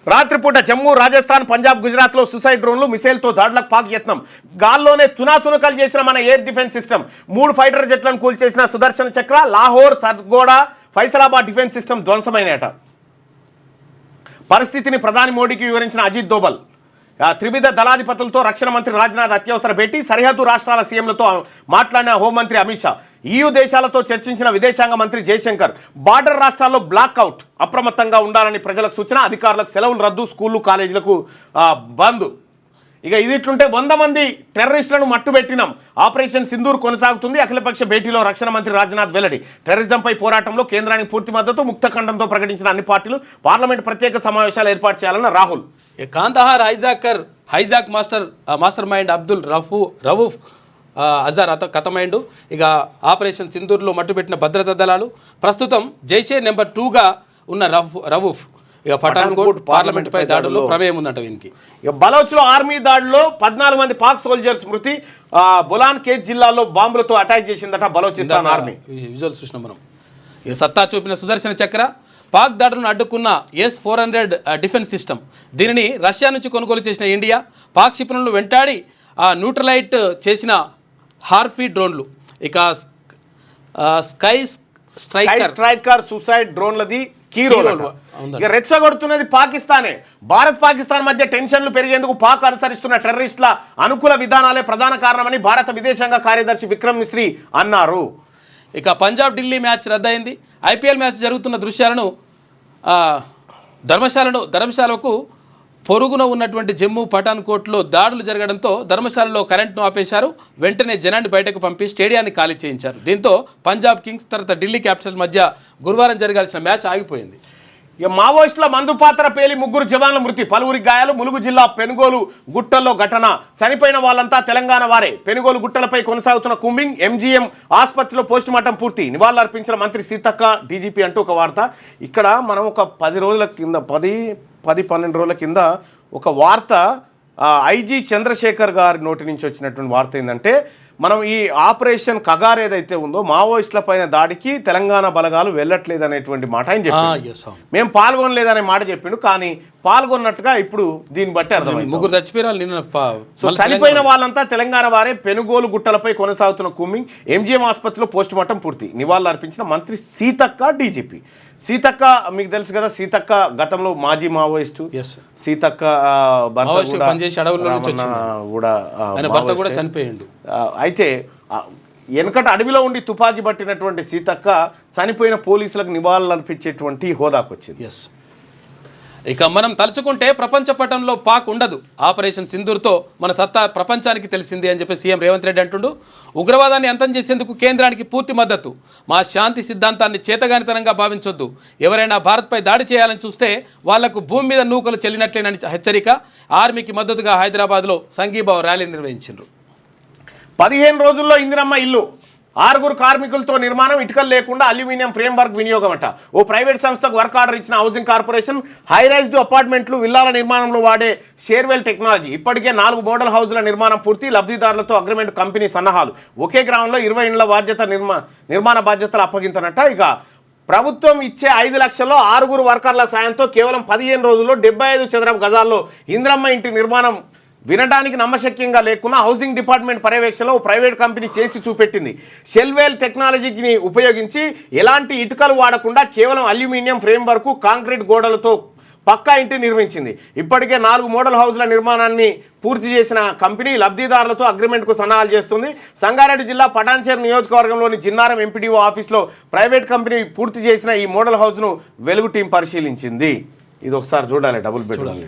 రాత్రిపూట జమ్మూ, రాజస్థాన్, పంజాబ్, గుజరాత్లో సుసైడ్ డ్రోన్లు, మిసైల్తో దాడులకు పాక్ యత్నం. గాల్లోనే తునాతునకలు చేసిన మన ఎయిర్ డిఫెన్స్ సిస్టమ్. 3 ఫైటర్ జెట్లను కూల్చేసిన సుదర్శన చక్ర. లాహోర్, సర్గోడా, ఫైసలాబాద్ డిఫెన్స్ సిస్టమ్ ధ్వంసమైనట. పరిస్థితిని ప్రధాని మోడీకి వివరించిన అజిత్ దోవల్. త్రివిధ దళాధిపతులతో రక్షణ మంత్రి రాజ్నాథ్ అత్యవసర భేటీ. సరిహద్దు రాష్ట్రాల సీఎంలతో మాట్లాడిన హోంమంత్రి అమిత్ షా. EU దేశాలతో చర్చించిన విదేశాంగ మంత్రి జయశంకర్. బార్డర్ రాష్ట్రాల్లో బ్లాక్అవుట్, అప్రమత్తంగా ఉండాలని ప్రజలకు సూచన. అధికారులకు సెలవులు రద్దు, స్కూళ్లు కాలేజీలకు బంద్. ఇక ఇది ఇట్లుంటే 100 మంది టెర్రరిస్టులను మట్టుబెట్టినాం. ఆపరేషన్ సింధూర్ కొనసాగుతుంది. అఖిలపక్ష భేటీలో రక్షణ మంత్రి రాజ్నాథ్ వెల్లడి. టెర్రరిజంపై పోరాటంలో కేంద్రానికి పూర్తి మద్దతు. ముక్తఖండంతో ప్రకటించిన అన్ని పార్టీలు. పార్లమెంట్ ప్రత్యేక సమావేశాలు ఏర్పాటు చేయాలన్న Rahul. Kandahar hijack mastermind Abdul Rauf Azhar కథమైండు. ఇక ఆపరేషన్ సింధూర్లో మట్టుబెట్టిన భద్రతా దళాలు. ప్రస్తుతం జైషే నెంబర్ 2గా ఉన్న రవూఫ్ ఇక పఠాన్కోట్ పార్లమెంటుపై దాడుల్లో ప్రమేయం ఉందంట వీనికి. ఇక బలోచ్లో ఆర్మీ దాడిలో 14 మంది పాక్ సోల్జర్స్ మృతి. బులాన్ కేజ్ జిల్లాలో బాంబులతో అటాక్ చేసిందట బలోచిస్తాన్ ఆర్మీ. విజువల్ చూసినాం మనం. ఇక సత్తా చూపిన సుదర్శన చక్ర. పాక్ దాడులను అడ్డుకున్న S-400 డిఫెన్స్ సిస్టమ్. దీనిని రష్యా నుంచి కొనుగోలు చేసిన ఇండియా. పాక్ క్షిపణులను వెంటాడి న్యూట్రలైట్ చేసిన హార్పీ డ్రోన్లు. ఇక స్కై స్ట్రైకర్ సూసైడ్ డ్రోన్లది ఇక రెచ్చగొడుతున్నది పాకిస్తానే. పాకిస్తాన్ మధ్య టెన్షన్లు పెరిగేందుకు పాక్ అనుసరిస్తున్న టెర్రరిస్టుల అనుకూల విధానాలే ప్రధాన కారణమని భారత విదేశాంగ కార్యదర్శి విక్రమ్ మిశ్రీ అన్నారు. ఇక పంజాబ్ ఢిల్లీ మ్యాచ్ రద్దయింది. IPL మ్యాచ్ జరుగుతున్న దృశ్యాలను ధర్మశాలకు పొరుగున ఉన్నటువంటి జమ్మూ పఠాన్కోట్లో దాడులు జరగడంతో ధర్మశాలలో కరెంట్ను ఆపేశారు. వెంటనే జనాన్ని బయటకు పంపి స్టేడియాన్ని ఖాళీ చేయించారు. దీంతో పంజాబ్ కింగ్స్ తర్వాత ఢిల్లీ క్యాపిటల్స్ మధ్య గురువారం జరగాల్సిన మ్యాచ్ ఆగిపోయింది. ఇక మావోయిస్టుల మందు పాత్ర పేలి 3 జవాన్ల మృతి, పలువురికి గాయాలు. ములుగు జిల్లా పెనుగోలు గుట్టల్లో ఘటన. చనిపోయిన వాళ్ళంతా తెలంగాణ వారే. పెనుగోలు గుట్టలపై కొనసాగుతున్న కూంబింగ్. MGM ఆసుపత్రిలో పోస్టుమార్టం పూర్తి. నివాళులర్పించిన మంత్రి సీతక్క, DGP అంటూ ఒక వార్త. ఇక్కడ మనం ఒక 10 రోజుల కింద 10-12 రోజుల కింద ఒక వార్త IG చంద్రశేఖర్ గారి నోటి నుంచి వచ్చినటువంటి వార్త ఏంటంటే, మనం ఈ ఆపరేషన్ కగార్ ఏదైతే ఉందో మావోయిస్టుల పైన దాడికి తెలంగాణ బలగాలు వెళ్ళట్లేదు అనేటువంటి మాట ఆయన చెప్పారు. మేము పాల్గొనలేదనే మాట చెప్పిండు, కానీ పాల్గొన్నట్టుగా ఇప్పుడు దీన్ని బట్టి అర్థమైంది. 3 చచ్చిపోయిన చనిపోయిన వాళ్ళంతా తెలంగాణ వారే. పెనుగోలు గుట్టలపై కొనసాగుతున్న కూంబింగ్. MGM ఆసుపత్రిలో పోస్టుమార్టం పూర్తి. నివాళులు అర్పించిన మంత్రి సీతక్క, DGP. సీతక్క మీకు తెలుసు కదా, సీతక్క గతంలో మాజీ మావోయిస్టు. సీతక్క భర్త కూడా చనిపోయిండు. అయితే వెనకట అడవిలో ఉండి తుపాకీ పట్టినటువంటి సీతక్క చనిపోయిన పోలీసులకు నివాళులు అర్పించేటువంటి హోదాకు వచ్చింది. ఇక మనం తలుచుకుంటే ప్రపంచ పటంలో పాక్ ఉండదు. ఆపరేషన్ సింధూర్తో మన సత్తా ప్రపంచానికి తెలిసింది అని చెప్పి సీఎం రేవంత్ రెడ్డి అంటుండు. ఉగ్రవాదాన్ని అంతం చేసేందుకు కేంద్రానికి పూర్తి మద్దతు. మా శాంతి సిద్ధాంతాన్ని చేతగానితనంగా భావించొద్దు. ఎవరైనా భారత్పై దాడి చేయాలని చూస్తే వాళ్లకు భూమి మీద నూకలు చెల్లినట్లేనని హెచ్చరిక. ఆర్మీకి మద్దతుగా హైదరాబాద్లో సంఘీభావ ర్యాలీ నిర్వహించారు. 15 రోజుల్లో ఇందిరమ్మ ఇల్లు 6 కార్మికులతో నిర్మాణం, ఇటుకలు లేకుండా అల్యూమినియం ఫ్రేమ్ వర్క్ వినియోగం అంట. ఓ ప్రైవేట్ సంస్థకు వర్క్ ఆర్డర్ ఇచ్చిన హౌసింగ్ కార్పొరేషన్ హైరైజ్డ్ అపార్ట్మెంట్లు, విల్లాల నిర్మాణంలో వాడే షేర్వెల్ టెక్నాలజీ. ఇప్పటికే 4 మోడల్ హౌజుల నిర్మాణం పూర్తి. లబ్ధిదారులతో అగ్రిమెంట్ కంపెనీ సన్నాహాలు. ఒకే గ్రామంలో 20 ఇండ్ల బాధ్యత నిర్మాణ బాధ్యతలు అప్పగింతనట. ఇక ప్రభుత్వం ఇచ్చే 5 లక్షల్లో 6 వర్కర్ల సాయంతో కేవలం 15 రోజుల్లో 75 చదరపు గజాల్లో ఇందిరమ్మ ఇంటి నిర్మాణం వినడానికి నమ్మశక్యంగా లేకున్నా హౌసింగ్ డిపార్ట్మెంట్ పర్యవేక్షణలో ప్రైవేట్ కంపెనీ చేసి చూపెట్టింది. షెల్వేల్ టెక్నాలజీని ఉపయోగించి ఎలాంటి ఇటుకలు వాడకుండా కేవలం అల్యూమినియం ఫ్రేమ్ వర్క్, కాంక్రీట్ గోడలతో పక్కా ఇంటి నిర్మించింది. ఇప్పటికే 4 మోడల్ హౌస్ల నిర్మాణాన్ని పూర్తి చేసిన కంపెనీ లబ్ధిదారులతో అగ్రిమెంట్కు సన్నాహాలు చేస్తుంది. సంగారెడ్డి జిల్లా పటాన్చేరు నియోజకవర్గంలోని జిన్నారం ఎంపీడీఓ ఆఫీస్లో ప్రైవేట్ కంపెనీ పూర్తి చేసిన ఈ మోడల్ హౌస్ను వెలుగు టీం పరిశీలించింది. ఇది ఒకసారి చూడాలి. Double bedroom.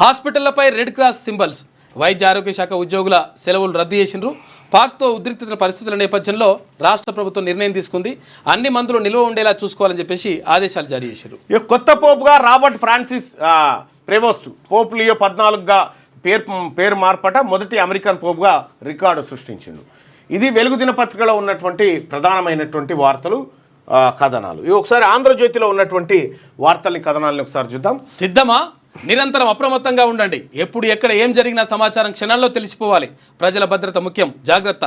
హాస్పిటళ్లపై రెడ్ క్రాస్ సింబల్స్. వైద్య ఆరోగ్య శాఖ ఉద్యోగుల సెలవులు రద్దు చేసిండ్రు. పాక్తో ఉద్రిక్తత పరిస్థితుల నేపథ్యంలో రాష్ట్ర ప్రభుత్వం నిర్ణయం తీసుకుంది. అన్ని మందులు నిల్వ ఉండేలా చూసుకోవాలని చెప్పేసి ఆదేశాలు జారీ చేశారు. కొత్త పోపుగా రాబర్ట్ ఫ్రాన్సిస్ ప్రెవోస్ట్, పోప్ లియో 14గా పేరు మార్పట. మొదటి అమెరికన్ పోపుగా రికార్డు సృష్టించిండు. ఇది వెలుగు దినపత్రికలో ఉన్నటువంటి ప్రధానమైనటువంటి వార్తలు, కథనాలు. ఇవి ఒకసారి ఆంధ్రజ్యోతిలో ఉన్నటువంటి వార్తల్ని, కథనాలని ఒకసారి చూద్దాం. సిద్ధమా? నిరంతరం అప్రమత్తంగా ఉండండి. ఎప్పుడు ఎక్కడ ఏం జరిగినా సమాచారం క్షణాల్లో తెలిసిపోవాలి. ప్రజల భద్రత ముఖ్యం, జాగ్రత్త.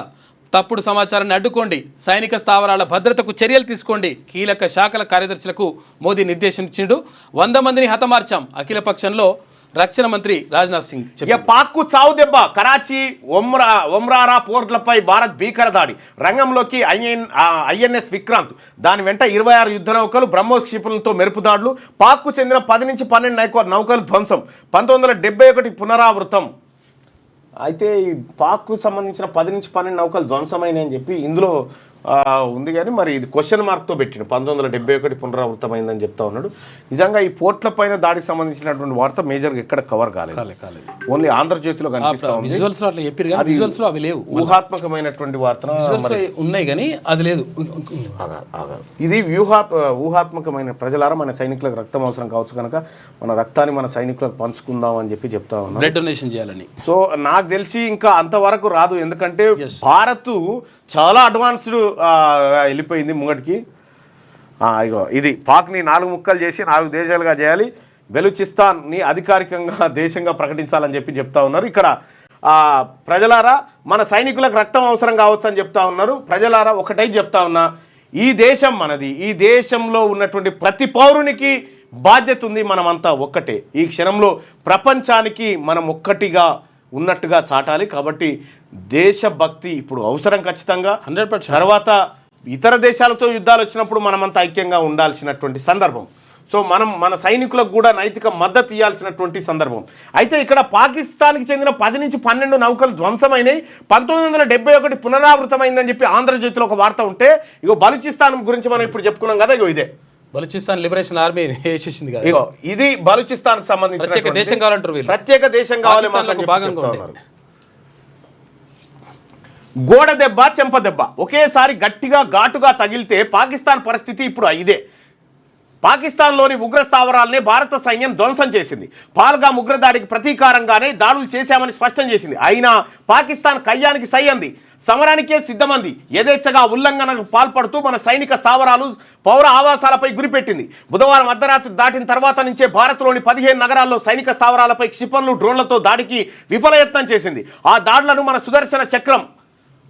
తప్పుడు సమాచారాన్ని అడ్డుకోండి. సైనిక స్థావరాల భద్రతకు చర్యలు తీసుకోండి. కీలక శాఖల కార్యదర్శులకు మోదీ నిర్దేశించిండు. 100 మందిని హతమార్చాం. అఖిల పక్షంలో రక్షణ మంత్రి రాజ్నాథ్ సింగ్. పాక్కు చావు దెబ్బ. కరాచీ, ఒమ్రారా పోర్ట్లపై భారత్ భీకర దాడి. రంగంలోకి ఐఎన్ఎస్ విక్రాంత్, దాని వెంట 26 యుద్ధ నౌకలు, బ్రహ్మోస్ క్షిపణులతో మెరుపుదాడులు. పాక్కు చెందిన 10 నుంచి 12 నౌకలు ధ్వంసం. 1971 పునరావృతం. అయితే ఈ పాక్కు సంబంధించిన 10 నుంచి 12 నౌకలు ధ్వంసమైనని చెప్పి ఇందులో ఉంది. కానీ మరి ఇది క్వశ్చన్ మార్క్తో పెట్టిండు. 1971 పునరావృతమైందని చెప్తా ఉన్నాడు. నిజంగా ఈ పోర్ట్ల పైన దాడికి సంబంధించినటువంటి వార్త మేజర్గా ఎక్కడ కవర్ కాలేదు. ఓన్లీ ఆంధ్రజ్యోతిలో ఊహాత్మకమైనటువంటి వార్త ఉన్నాయి కానీ అది లేదు. ఇది ఊహాత్మకమైన. ప్రజలారా, మన సైనికులకు రక్తం అవసరం కావచ్చు కనుక మన రక్తాన్ని మన సైనికులకు పంచుకుందాం అని చెప్పి చెప్తా ఉన్నాం. బ్లడ్ డొనేషన్ చేయాలని. సో నాకు తెలిసి ఇంకా అంతవరకు రాదు. ఎందుకంటే భారత్ చాలా అడ్వాన్స్డ్ వెళ్ళిపోయింది ముంగటికి. ఇగో ఇది పాక్ని 4 ముక్కలు చేసి 4 దేశాలుగా చేయాలి. బెలూచిస్తాన్ని అధికారికంగా దేశంగా ప్రకటించాలని చెప్పి చెప్తా ఉన్నారు. ఇక్కడ ప్రజలారా, మన సైనికులకు రక్తం అవసరం కావచ్చు అని చెప్తా ఉన్నారు. ప్రజలారా, ఒకటై చెప్తా ఉన్నా, ఈ దేశం మనది. ఈ దేశంలో ఉన్నటువంటి ప్రతి పౌరునికి బాధ్యత ఉంది. మనమంతా ఒక్కటే. ఈ క్షణంలో ప్రపంచానికి మనం ఒక్కటిగా ఉన్నట్టుగా చాటాలి. కాబట్టి దేశభక్తి ఇప్పుడు అవసరం ఖచ్చితంగా. 100%. తర్వాత ఇతర దేశాలతో యుద్ధాలు వచ్చినప్పుడు మనమంతా ఐక్యంగా ఉండాల్సినటువంటి సందర్భం. సో మనం మన సైనికులకు కూడా నైతిక మద్దతు ఇవ్వాల్సినటువంటి సందర్భం. అయితే ఇక్కడ పాకిస్తాన్కి చెందిన 10 నుంచి 12 నౌకలు ధ్వంసమైనవి. 1971 పునరావృతమైందని చెప్పి ఆంధ్రజ్యోతిలో ఒక వార్త ఉంటే, ఇగో బలూచిస్తాన్ గురించి మనం ఇప్పుడు చెప్పుకున్నాం కదా. ఇగో ఇదే బలూచిస్తాన్ లిబరేషన్ ఆర్మీ వేసేసింది కదా. ఇగో ఇది బలూచిస్తాన్కి సంబంధించిన ప్రత్యేక దేశం కావాలంటారు వీళ్ళు. ప్రత్యేక దేశం కావాలి. గోడ దెబ్బ, చెంప దెబ్బ ఒకేసారి గట్టిగా ఘాటుగా తగిలితే పాకిస్తాన్ పరిస్థితి ఇప్పుడు ఇదే. పాకిస్తాన్లోని ఉగ్ర స్థావరాలనే భారత సైన్యం ధ్వంసం చేసింది. పాల్గామ్ ఉగ్రదాడికి ప్రతీకారంగానే దాడులు చేశామని స్పష్టం చేసింది. అయినా పాకిస్తాన్ కయ్యానికి సై అంది, సమరానికే సిద్ధమంది. యథేచ్ఛగా ఉల్లంఘనకు పాల్పడుతూ మన సైనిక స్థావరాలు, పౌర ఆవాసాలపై గురిపెట్టింది. బుధవారం అర్ధరాత్రి దాటిన తర్వాత నుంచే భారత్లోని 15 నగరాల్లో సైనిక స్థావరాలపై క్షిపణులు, డ్రోన్లతో దాడికి విఫలయత్నం చేసింది. ఆ దాడులను మన సుదర్శన చక్రం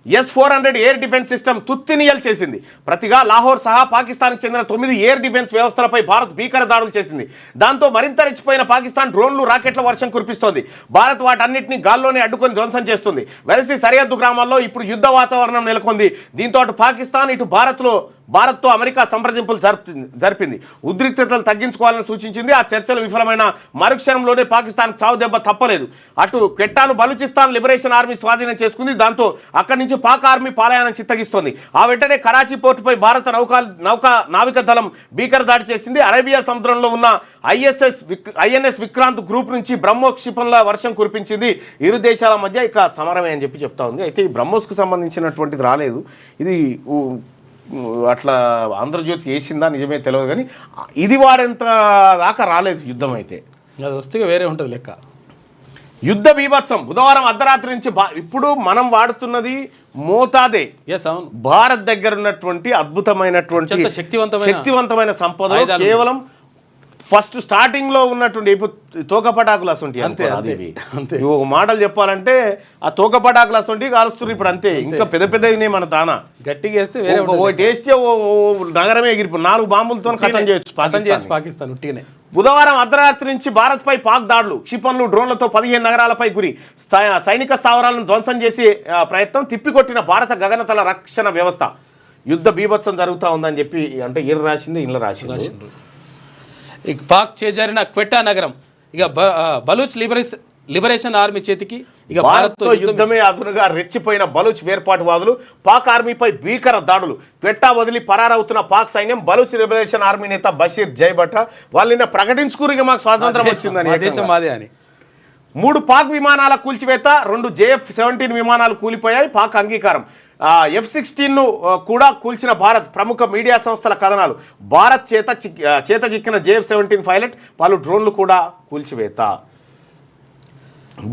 S-400 ఎయిర్ డిఫెన్స్ సిస్టమ్ తుత్తినియల్ చేసింది. ప్రతిగా లాహోర్ సహా పాకిస్తాన్కి చెందిన 9 ఎయిర్ డిఫెన్స్ వ్యవస్థలపై భారత్ భీకర దాడులు చేసింది. దాంతో మరింత రెచ్చిపోయిన పాకిస్తాన్ డ్రోన్లు, రాకెట్ల వర్షం కురిపిస్తోంది. భారత్ వాటన్నిటిని గాల్లోనే అడ్డుకొని ధ్వంసం చేస్తుంది. వెరసి సరిహద్దు గ్రామాల్లో ఇప్పుడు యుద్ధ వాతావరణం నెలకొంది. దీంతో అటు పాకిస్తాన్, ఇటు భారత్లో భారత్తో అమెరికా సంప్రదింపులు జరిపింది. ఉద్రిక్తతలు తగ్గించుకోవాలని సూచించింది. ఆ చర్చలు విఫలమైన మరుక్షణంలోనే పాకిస్తాన్ చావు దెబ్బ తప్పలేదు. అటు క్వెట్టాను బలూచిస్తాన్ లిబరేషన్ ఆర్మీ స్వాధీనం చేసుకుంది. దాంతో అక్కడి నుంచి పాక్ ఆర్మీ పాలయానం చిత్తగిస్తోంది. ఆ వెంటనే కరాచీ పోర్టుపై భారత నావిక దళం భీకర దాడి చేసింది. అరేబియా సముద్రంలో ఉన్న ఐఎన్ఎస్ విక్రాంత్ గ్రూప్ నుంచి బ్రహ్మోస్ క్షిపణుల వర్షం కురిపించింది. ఇరు దేశాల మధ్య ఇక సమరమే అని చెప్తా ఉంది. అయితే ఈ బ్రహ్మోస్కు సంబంధించినటువంటిది రాలేదు. ఇది అట్లా ఆంధ్రజ్యోతి వేసిందా నిజమే తెలియదు, కానీ ఇది వాడేంత దాకా రాలేదు యుద్ధం. అయితే అది వస్తే వేరే ఉంటుంది లెక్క. యుద్ధ బీభత్సం బుధవారం అర్ధరాత్రి నుంచి ఇప్పుడు మనం వాడుతున్నది మోతాదే. అవును, భారత్ దగ్గర ఉన్నటువంటి అద్భుతమైనటువంటి శక్తివంతమైన సంపద కేవలం ఫస్ట్ స్టార్టింగ్ లో ఉన్నటువంటి తోక పటాకులు అసంటి ఒక మాటలు చెప్పాలంటే ఆ తోక పటాకులు అసంటి కాలుస్తున్నారు ఇప్పుడు. అంతే, ఇంకా పెద్ద పెద్దవి మన తానా గట్టిగా వేస్తే నగరమే ఎగిరిపో 4 బాంబులతో ఖతం చేయొచ్చు పాకిస్తాన్ ఉట్టిగానే. బుధవారం అర్ధరాత్రి నుంచి భారత్పై పాక్ దాడులు, క్షిపణులు, డ్రోన్లతో 15 నగరాలపై గురి, సైనిక స్థావరాలను ధ్వంసం చేసే ప్రయత్నం, తిప్పికొట్టిన భారత గగనతల రక్షణ వ్యవస్థ. యుద్ధ బీభత్సం జరుగుతూ ఉందని చెప్పి అంటే ఈర రాసింది, ఇంట్లో రాసింది. ఇక పాక్ చేజారిన క్వెట్టా నగరం ఇక బలూచ్ లిబరేషన్ ఆర్మీ చేతికి. ఇక భారత్తో యుద్ధమే అదునుగా రెచ్చిపోయిన బలూచ్ వేర్పాటువాదులు, పాక్ ఆర్మీపై భీకర దాడులు. క్వెట్టా వదిలి పరారవుతున్న పాక్ సైన్యం. బలూచ్ లిబరేషన్ ఆర్మీ నేత బషీర్ జైబట వాళ్ళు నిన్న ప్రకటించుకుని మాకు స్వాతంత్రం వచ్చిందని దేశం మాదే అని. 3 పాక్ విమానాల కూల్చివేత, 2 JF-17 విమానాలు కూలిపోయాయి. పాక్ అంగీకారం. F-16ను కూడా కూల్చిన భారత్. ప్రముఖ మీడియా సంస్థల కథనాలు. భారత్ చేత చిక్కిన JF-17 పైలట్, పలు డ్రోన్లు కూడా కూల్చివేత.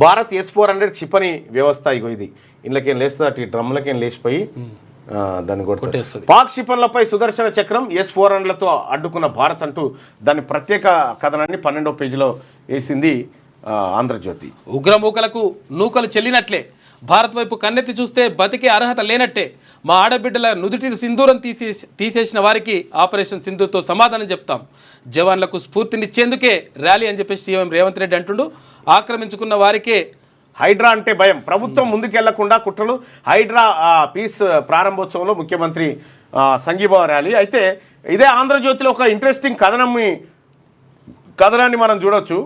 భారత్ S-400 క్షిపణి వ్యవస్థ. ఇగో ఇది ఇళ్ళకేం లేస్తుంది, అటు డ్రమ్లకేం లేచిపోయి దాన్ని కొట్టేస్తుంది. పాక్ క్షిపణులపై సుదర్శన చక్రం, S-400లతో అడ్డుకున్న భారత్ అంటూ దాని ప్రత్యేక కథనాన్ని 12వ పేజీలో వేసింది ఆంధ్రజ్యోతి. ఉగ్రమూకలకు నూకలు చెల్లినట్లే, భారత్ వైపు కన్నెత్తి చూస్తే బతికే అర్హత లేనట్టే, మా ఆడబిడ్డల నుదుటిని సింధూరం తీసేసిన వారికి ఆపరేషన్ సింధూర్తో సమాధానం చెప్తాం, జవాన్లకు స్ఫూర్తినిచ్చేందుకే ర్యాలీ అని చెప్పేసి సీఎం రేవంత్ రెడ్డి అంటుండు. ఆక్రమించుకున్న వారికే హైడ్రా అంటే భయం, ప్రభుత్వం ముందుకెళ్లకుండా కుట్రలు. హైడ్రా పీస్ ప్రారంభోత్సవంలో ముఖ్యమంత్రి సంఘీభావ ర్యాలీ. అయితే ఇదే ఆంధ్రజ్యోతిలో ఒక ఇంట్రెస్టింగ్ కథనాన్ని మనం చూడొచ్చు.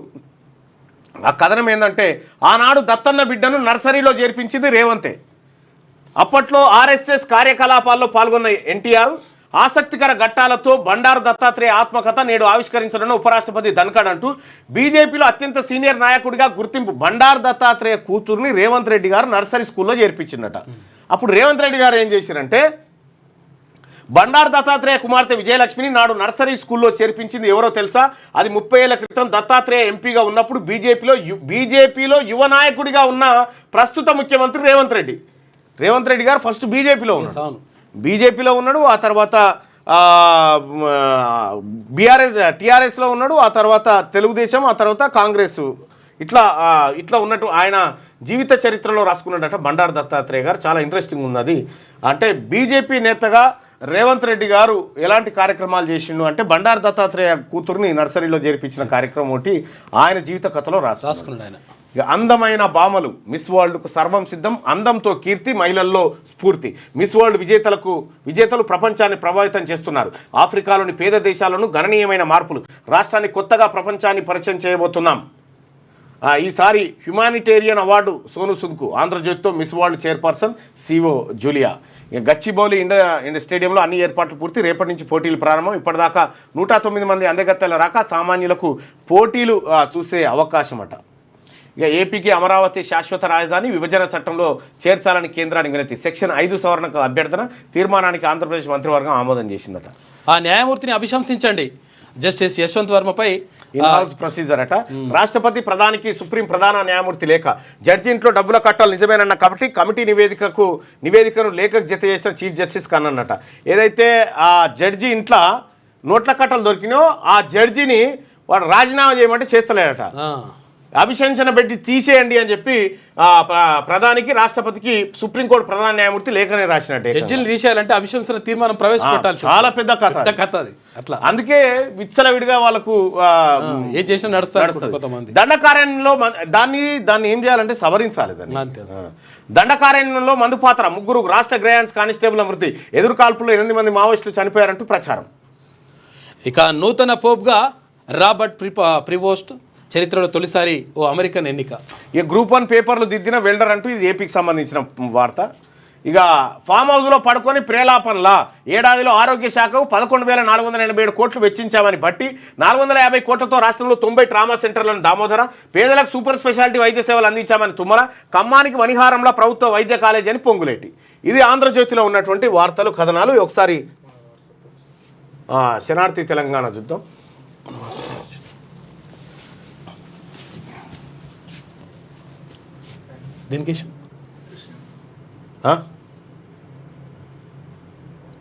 ఆ కథనం ఏంటంటే, ఆనాడు దత్తన్న బిడ్డను నర్సరీలో చేర్పించింది రేవంతే. అప్పట్లో RSS కార్యకలాపాల్లో పాల్గొన్న NTR ఆసక్తికర ఘట్టాలతో బండారు దత్తాత్రేయ ఆత్మకథ నేడు ఆవిష్కరించడం ఉపరాష్ట్రపతి ధన్ఖడ్ అంటూ బీజేపీలో అత్యంత సీనియర్ నాయకుడిగా గుర్తింపు. బండారు దత్తాత్రేయ కూతుర్ని రేవంత్ రెడ్డి గారు నర్సరీ స్కూల్లో చేర్పించిందట. అప్పుడు రేవంత్ రెడ్డి గారు ఏం చేశారంటే, బండారు దత్తాత్రేయ కుమార్తె విజయలక్ష్మిని నాడు నర్సరీ స్కూల్లో చేర్పించింది ఎవరో తెలుసా? అది 30 ఏళ్ల క్రితం దత్తాత్రేయ ఎంపీగా ఉన్నప్పుడు బీజేపీలో యువ నాయకుడిగా ఉన్న ప్రస్తుత ముఖ్యమంత్రి రేవంత్ రెడ్డి గారు ఫస్ట్ బీజేపీలో ఉన్నాడు. ఆ తర్వాత టీఆర్ఎస్లో ఉన్నాడు. ఆ తర్వాత తెలుగుదేశం, ఆ తర్వాత కాంగ్రెస్. ఇట్లా ఉన్నట్టు ఆయన జీవిత చరిత్రలో రాసుకున్నాడట బండారు దత్తాత్రేయ గారు. చాలా ఇంట్రెస్టింగ్ ఉన్నది. అంటే బీజేపీ నేతగా రేవంత్ రెడ్డి గారు ఎలాంటి కార్యక్రమాలు చేసిండు అంటే, బండారు దత్తాత్రేయ కూతుర్ని నర్సరీలో చేర్పించిన కార్యక్రమం ఒకటి ఆయన జీవిత కథలో రాసుకున్నాడు ఆయన. ఇక అందమైన భామలు, మిస్ వరల్డ్కు సర్వం సిద్ధం, అందంతో కీర్తి, మహిళల్లో స్ఫూర్తి. మిస్ వరల్డ్ విజేతలు ప్రపంచాన్ని ప్రభావితం చేస్తున్నారు. ఆఫ్రికాలోని పేద దేశాలను గణనీయమైన మార్పులు. రాష్ట్రాన్ని కొత్తగా ప్రపంచాన్ని పరిచయం చేయబోతున్నాం. ఈసారి హ్యుమానిటేరియన్ అవార్డు సోను సుద్కు. ఆంధ్రజ్యోతితో మిస్ వరల్డ్ చైర్పర్సన్ సిఓ జూలియా. గచ్చిబౌలి ఇండియా స్టేడియంలో అన్ని ఏర్పాట్లు పూర్తి. రేపటి నుంచి పోటీలు ప్రారంభం. ఇప్పటిదాకా 109 మంది అందగత్తెల రాక, సామాన్యులకు పోటీలు చూసే అవకాశం అట. ఇక ఏపీకి అమరావతి శాశ్వత రాజధాని, విభజన చట్టంలో చేర్చాలని కేంద్రానికి వినతి. సెక్షన్ 5 సవరణకు అభ్యర్థన. తీర్మానానికి ఆంధ్రప్రదేశ్ మంత్రివర్గం ఆమోదం చేసిందట. ఆ న్యాయమూర్తిని అభిశంసించండి. జస్టిస్ యశ్వంత్ వర్మపై ఇన్-హౌస్ ప్రొసీజర్ అట. రాష్ట్రపతి ప్రధానికి సుప్రీం ప్రధాన న్యాయమూర్తి లేఖ. జడ్జి ఇంట్లో డబ్బుల కట్టాలు నిజమేనన్న కమిటీ నివేదికను లేఖకు జత చేసిన చీఫ్ జస్టిస్ కన్నన్నట. ఏదైతే ఆ జడ్జి ఇంట్లో నోట్ల కట్టలు దొరికినాయో ఆ జడ్జిని వాడు రాజీనామా చేయమంటే చేస్తలేడట. అభిశంసన పెట్టి తీసేయండి అని చెప్పి ప్రధానికి రాష్ట్రపతికి సుప్రీంకోర్టు ప్రధాన న్యాయమూర్తి లేఖనే రాసినట్టే. జడ్జిలు తీసేయాలంటే అభిశంసన తీర్మానం ప్రవేశపెట్టాలి. చాలా పెద్ద కథ అది. అట్లా అందుకే విచ్చలవిడిగా వాళ్ళకు ఏ చేసినా నడుస్తారు కొంతమంది. దండకారణ్యంలో దాన్ని ఏం చేయాలంటే సవరించాలి. దాన్ని దండకారణ్యంలో మందుపాత్ర 3 రాష్ట్ర గ్రేయాన్స్ కానిస్టేబుల్ మృతి, ఎదురు కాల్పుల్లో 8 మంది మావోయిస్టులు చనిపోయారంటూ ప్రచారం. ఇక నూతన పోప్గా రాబర్ట్ ప్రివోస్ట్, చరిత్రలో తొలిసారి ఓ అమెరికన్ ఎన్నిక. ఇక గ్రూప్ 1 పేపర్లు దిద్దిన వెల్డర్ అంటూ ఇది ఏపీకి సంబంధించిన వార్త. ఇక ఫామ్ హౌస్లో పడుకొని ప్రేలాపనలా ఏడాదిలో ఆరోగ్య శాఖకు 11,487 కోట్లు వెచ్చించామని బట్టి 450 కోట్లతో రాష్ట్రంలో 90 ట్రామా సెంటర్లను దామోదర, పేదలకు సూపర్ స్పెషాలిటీ వైద్య సేవలు అందించామని తుమ్మల, ఖమ్మానికి మణిహారంలో ప్రభుత్వ వైద్య కాలేజీ అని పొంగులేటి. ఇది ఆంధ్రజ్యోతిలో ఉన్నటువంటి వార్తలు కథనాలు. ఒకసారి శనార్థి తెలంగాణ చూద్దాం. దీనికి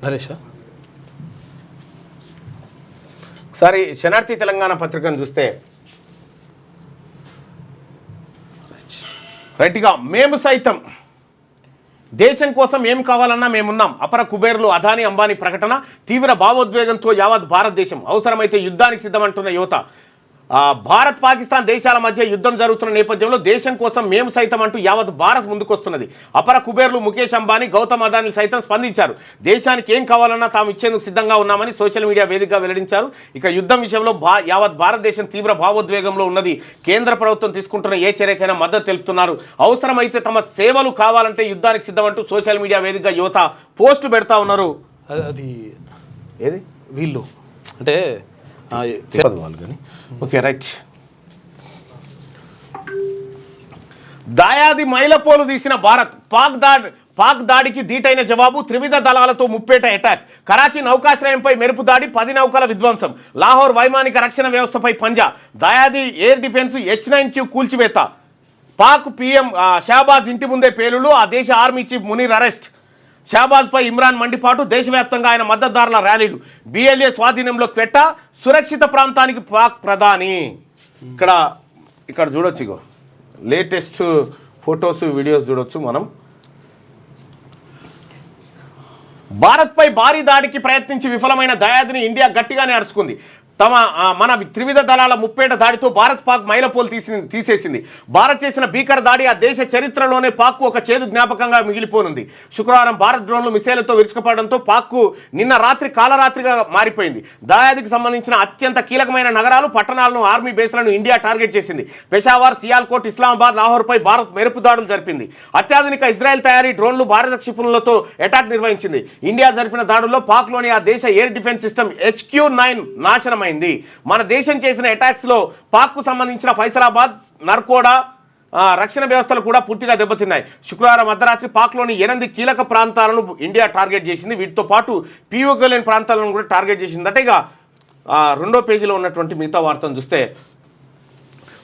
నరేష్ ఒకసారి శనార్థి తెలంగాణ పత్రికను చూస్తే రైట్గా మేము సైతం దేశం కోసం ఏం కావాలన్నా మేమున్నాం. అపర కుబేరులు అదానీ అంబానీ ప్రకటన తీవ్ర భావోద్వేగంతో యావత్ భారతదేశం, అవసరమైతే యుద్ధానికి సిద్ధమంటున్న యువత. భారత్ పాకిస్తాన్ దేశాల మధ్య యుద్ధం జరుగుతున్న నేపథ్యంలో దేశం కోసం మేము సైతం అంటూ యావత్ భారత్ ముందుకొస్తున్నది. అపర కుబేర్లు ముఖేష్ అంబానీ, గౌతమ్ అదానీ సైతం స్పందించారు. దేశానికి ఏం కావాలన్నా తాము ఇచ్చేందుకు సిద్ధంగా ఉన్నామని సోషల్ మీడియా వేదికగా వెల్లడించారు. ఇక యుద్ధం విషయంలో యావత్ భారతదేశం తీవ్ర భావోద్వేగంలో ఉన్నది. కేంద్ర ప్రభుత్వం తీసుకుంటున్న ఏ చర్యకైనా మద్దతు తెలుపుతున్నారు. అవసరమైతే తమ సేవలు కావాలంటే యుద్ధానికి సిద్ధమంటూ సోషల్ మీడియా వేదికగా యువత పోస్టులు పెడతా ఉన్నారు. అది ఏది వీళ్ళు అంటే వాళ్ళు కానీ ఓకే రైట్. దాయాది మైలపోలు తీసిన భారత్, పాక్ దాడికి ధీటైన జవాబు, త్రివిధ దళాలతో ముప్పేట అటాక్, కరాచీ నౌకాశ్రయంపై మెరుపు దాడి, 10 నౌకల విధ్వంసం, లాహోర్ వైమానిక రక్షణ వ్యవస్థపై పంజా, దాయాది ఎయిర్ డిఫెన్స్ H-9Q కూల్చివేత, పాక్ PM షహబాజ్ ఇంటి ముందే పేలుళ్లు, ఆ దేశ ఆర్మీ చీఫ్ మునీర్ అరెస్ట్, షహబాజ్పై ఇమ్రాన్ మండిపాటు, దేశవ్యాప్తంగా ఆయన మద్దతుదారుల ర్యాలీలు, BLA స్వాధీనంలో క్వెట్ట, సురక్షిత ప్రాంతానికి పాక్ ప్రధాని. ఇక్కడ చూడొచ్చు, ఇగో లేటెస్ట్ ఫొటోస్ వీడియోస్ చూడొచ్చు మనం. భారత్పై భారీ దాడికి ప్రయత్నించి విఫలమైన దయాదిని ఇండియా గట్టిగానే అరుచుకుంది. మన త్రివిధ దళాల ముప్పేట దాడితో భారత్ పాక్ మైలపోలు తీసేసింది. భారత్ చేసిన భీకర దాడి ఆ దేశ చరిత్రలోనే పాక్కు ఒక చేదు జ్ఞాపకంగా మిగిలిపోనుంది. శుక్రవారం భారత్ డ్రోన్లు మిసైళ్లతో విరుచుకుపడడంతో పాక్కు నిన్న రాత్రి కాలరాత్రిగా మారిపోయింది. దాయాదికి సంబంధించిన అత్యంత కీలకమైన నగరాలు, పట్టణాలను, ఆర్మీ బేస్లను ఇండియా టార్గెట్ చేసింది. పెషావర్, సియాల్కోట్, ఇస్లామాబాద్, లాహోర్పై భారత్ మెరుపు దాడులు జరిపింది. అత్యాధునిక ఇజ్రాయెల్ తయారీ డ్రోన్లు, భారత క్షిపణులతో అటాక్ నిర్వహించింది. ఇండియా జరిపిన దాడుల్లో పాక్లోని ఆ దేశ ఎయిర్ డిఫెన్స్ సిస్టమ్ HQ-9 నాశనం. మన దేశం చేసిన అటాక్స్ లో పాక్ కు సంబంధించిన ఫైసలాబాద్, నర్కోడా రక్షణ వ్యవస్థలు కూడా పూర్తిగా దెబ్బతిన్నాయి. శుక్రవారం అర్ధరాత్రి పాక్లోని 8 కీలక ప్రాంతాలను ఇండియా టార్గెట్ చేసింది. వీటితో పాటు POK లేని ప్రాంతాలను కూడా టార్గెట్ చేసింది. అంటే ఇక రెండో పేజీలో ఉన్నటువంటి మిగతా వార్తను చూస్తే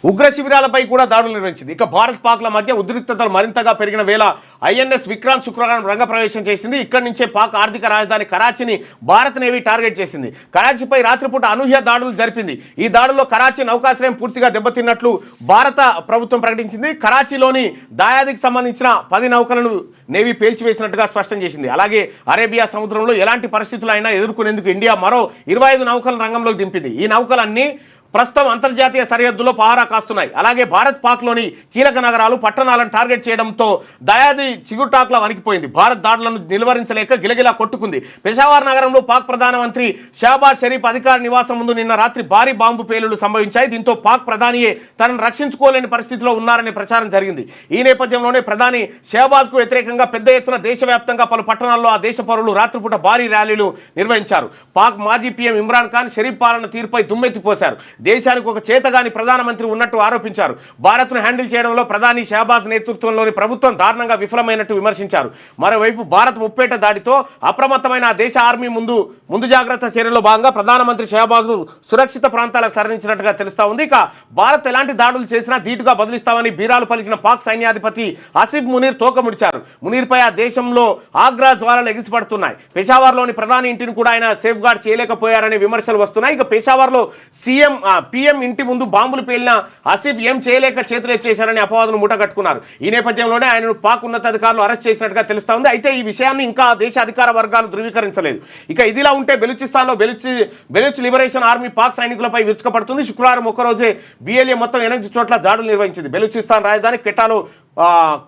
ఉగ్ర శిబిరాలపై కూడా దాడులు నిర్వహించింది. ఇక భారత్ పాక్ల మధ్య ఉద్రిక్తతలు మరింతగా పెరిగిన వేళ INS విక్రాంత్ శుక్రవారం రంగప్రవేశం చేసింది. ఇక్కడి నుంచే పాక్ ఆర్థిక రాజధాని కరాచీని భారత్ నేవీ టార్గెట్ చేసింది. కరాచీపై రాత్రిపూట అనూహ్య దాడులు జరిపింది. ఈ దాడుల్లో కరాచీ నౌకాశ్రయం పూర్తిగా దెబ్బతిన్నట్లు భారత ప్రభుత్వం ప్రకటించింది. కరాచీలోని దాయాదికి సంబంధించిన 10 నౌకలను నేవీ పేల్చివేసినట్టుగా స్పష్టం చేసింది. అలాగే అరేబియా సముద్రంలో ఎలాంటి పరిస్థితులు అయినా ఎదుర్కొనేందుకు ఇండియా మరో 25 నౌకలను రంగంలోకి దింపింది. ఈ నౌకలన్నీ ప్రస్తుతం అంతర్జాతీయ సరిహద్దులో పహారా కాస్తున్నాయి. అలాగే భారత్ పాక్లోని కీలక నగరాలు, పట్టణాలను టార్గెట్ చేయడంతో దయాది చిగుర్టాక్లా వణికిపోయింది. భారత్ దాడులను నిలువరించలేక గిలగిలా కొట్టుకుంది. పెషావర్ నగరంలో పాక్ ప్రధానమంత్రి షహబాజ్ షరీఫ్ అధికార నివాసం ముందు నిన్న రాత్రి భారీ బాంబు పేలుళ్లు సంభవించాయి. దీంతో పాక్ ప్రధానియే తనను రక్షించుకోలేని పరిస్థితిలో ఉన్నారనే ప్రచారం జరిగింది. ఈ నేపథ్యంలోనే ప్రధాని షహబాజ్కు వ్యతిరేకంగా పెద్ద ఎత్తున దేశవ్యాప్తంగా పలు పట్టణాల్లో ఆ దేశ పౌరులు రాత్రిపూట భారీ ర్యాలీలు నిర్వహించారు. పాక్ మాజీ PM ఇమ్రాన్ ఖాన్ షరీఫ్ పాలన తీరుపై దుమ్మెత్తిపోశారు. దేశానికి ఒక చేతగాని ప్రధానమంత్రి ఉన్నట్టు ఆరోపించారు. భారత్ను హ్యాండిల్ చేయడంలో ప్రధాని షహబాజ్ నేతృత్వంలోని ప్రభుత్వం దారుణంగా విఫలమైనట్టు విమర్శించారు. మరోవైపు భారత్ ముప్పేట దాడితో అప్రమత్తమైన ఆ దేశ ఆర్మీ ముందు జాగ్రత్త చర్యల్లో భాగంగా ప్రధానమంత్రి షహబాజ్ను సురక్షిత ప్రాంతాలకు తరలించినట్టుగా తెలుస్తా ఉంది. ఇక భారత్ ఎలాంటి దాడులు చేసినా ధీటుగా బదిలిస్తామని బీరాలు పలికిన పాక్ సైన్యాధిపతి ఆసిఫ్ మునీర్ తోక ముడిచారు. మునీర్పై ఆ దేశంలో ఆగ్రా జ్వాలలు ఎగిసిపడుతున్నాయి. పెషావర్లోని ప్రధాని ఇంటిని కూడా ఆయన సేఫ్ గార్డ్ చేయలేకపోయారనే విమర్శలు వస్తున్నాయి. ఇక పెషావర్లో CM పీఎం ఇంటి ముందు బాంబులు పేలిన ఆసిఫ్ ఏం చేయలేక చేతులు ఎత్తేశారని అపవాదును మూటగట్టుకున్నారు. ఈ నేపథ్యంలోనే ఆయనను పాక్ ఉన్నతాధికారులు అరెస్ట్ చేసినట్టుగా తెలుస్తా ఉంది. అయితే ఈ విషయాన్ని ఇంకా దేశ అధికార వర్గాలు ధృవీకరించలేదు. ఇక ఇదిలా ఉంటే బెలూచిస్తాన్లో బెలూచ్ లిబరేషన్ ఆర్మీ పాక్ సైనికులపై విరుచుకుపడుతుంది. శుక్రవారం ఒక్కరోజే BLA మొత్తం 8 చోట్ల దాడులు నిర్వహించింది. బెలూచిస్తాన్ రాజధాని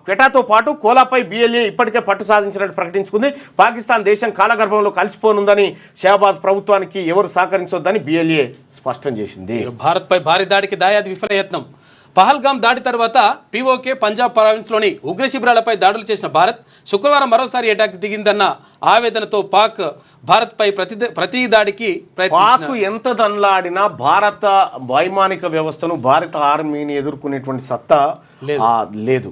క్వెటాతో పాటు కోలాపై BLA ఇప్పటికే పట్టు సాధించినట్టు ప్రకటించుకుంది. పాకిస్తాన్ దేశం కాలగర్భంలో కలిసిపోనుందని షహబాజ్ ప్రభుత్వానికి ఎవరు సహకరించొద్దని BLA స్పష్టం చేసింది. భారత్పై భారీ దాడికి దాయాది విఫలయత్నం. పహల్గామ్ దాడి తర్వాత POK పంజాబ్ ప్రావిన్స్లోని ఉగ్ర శిబిరాలపై దాడులు చేసిన భారత్ శుక్రవారం మరోసారి అటాక్ దిగిందన్న ఆవేదనతో పాక్ భారత్పై ప్రతి దాడికి పాక్ ఎంత దన్లాడినా భారత వైమానిక వ్యవస్థను భారత ఆర్మీని ఎదుర్కొనేటువంటి సత్తా లేదు.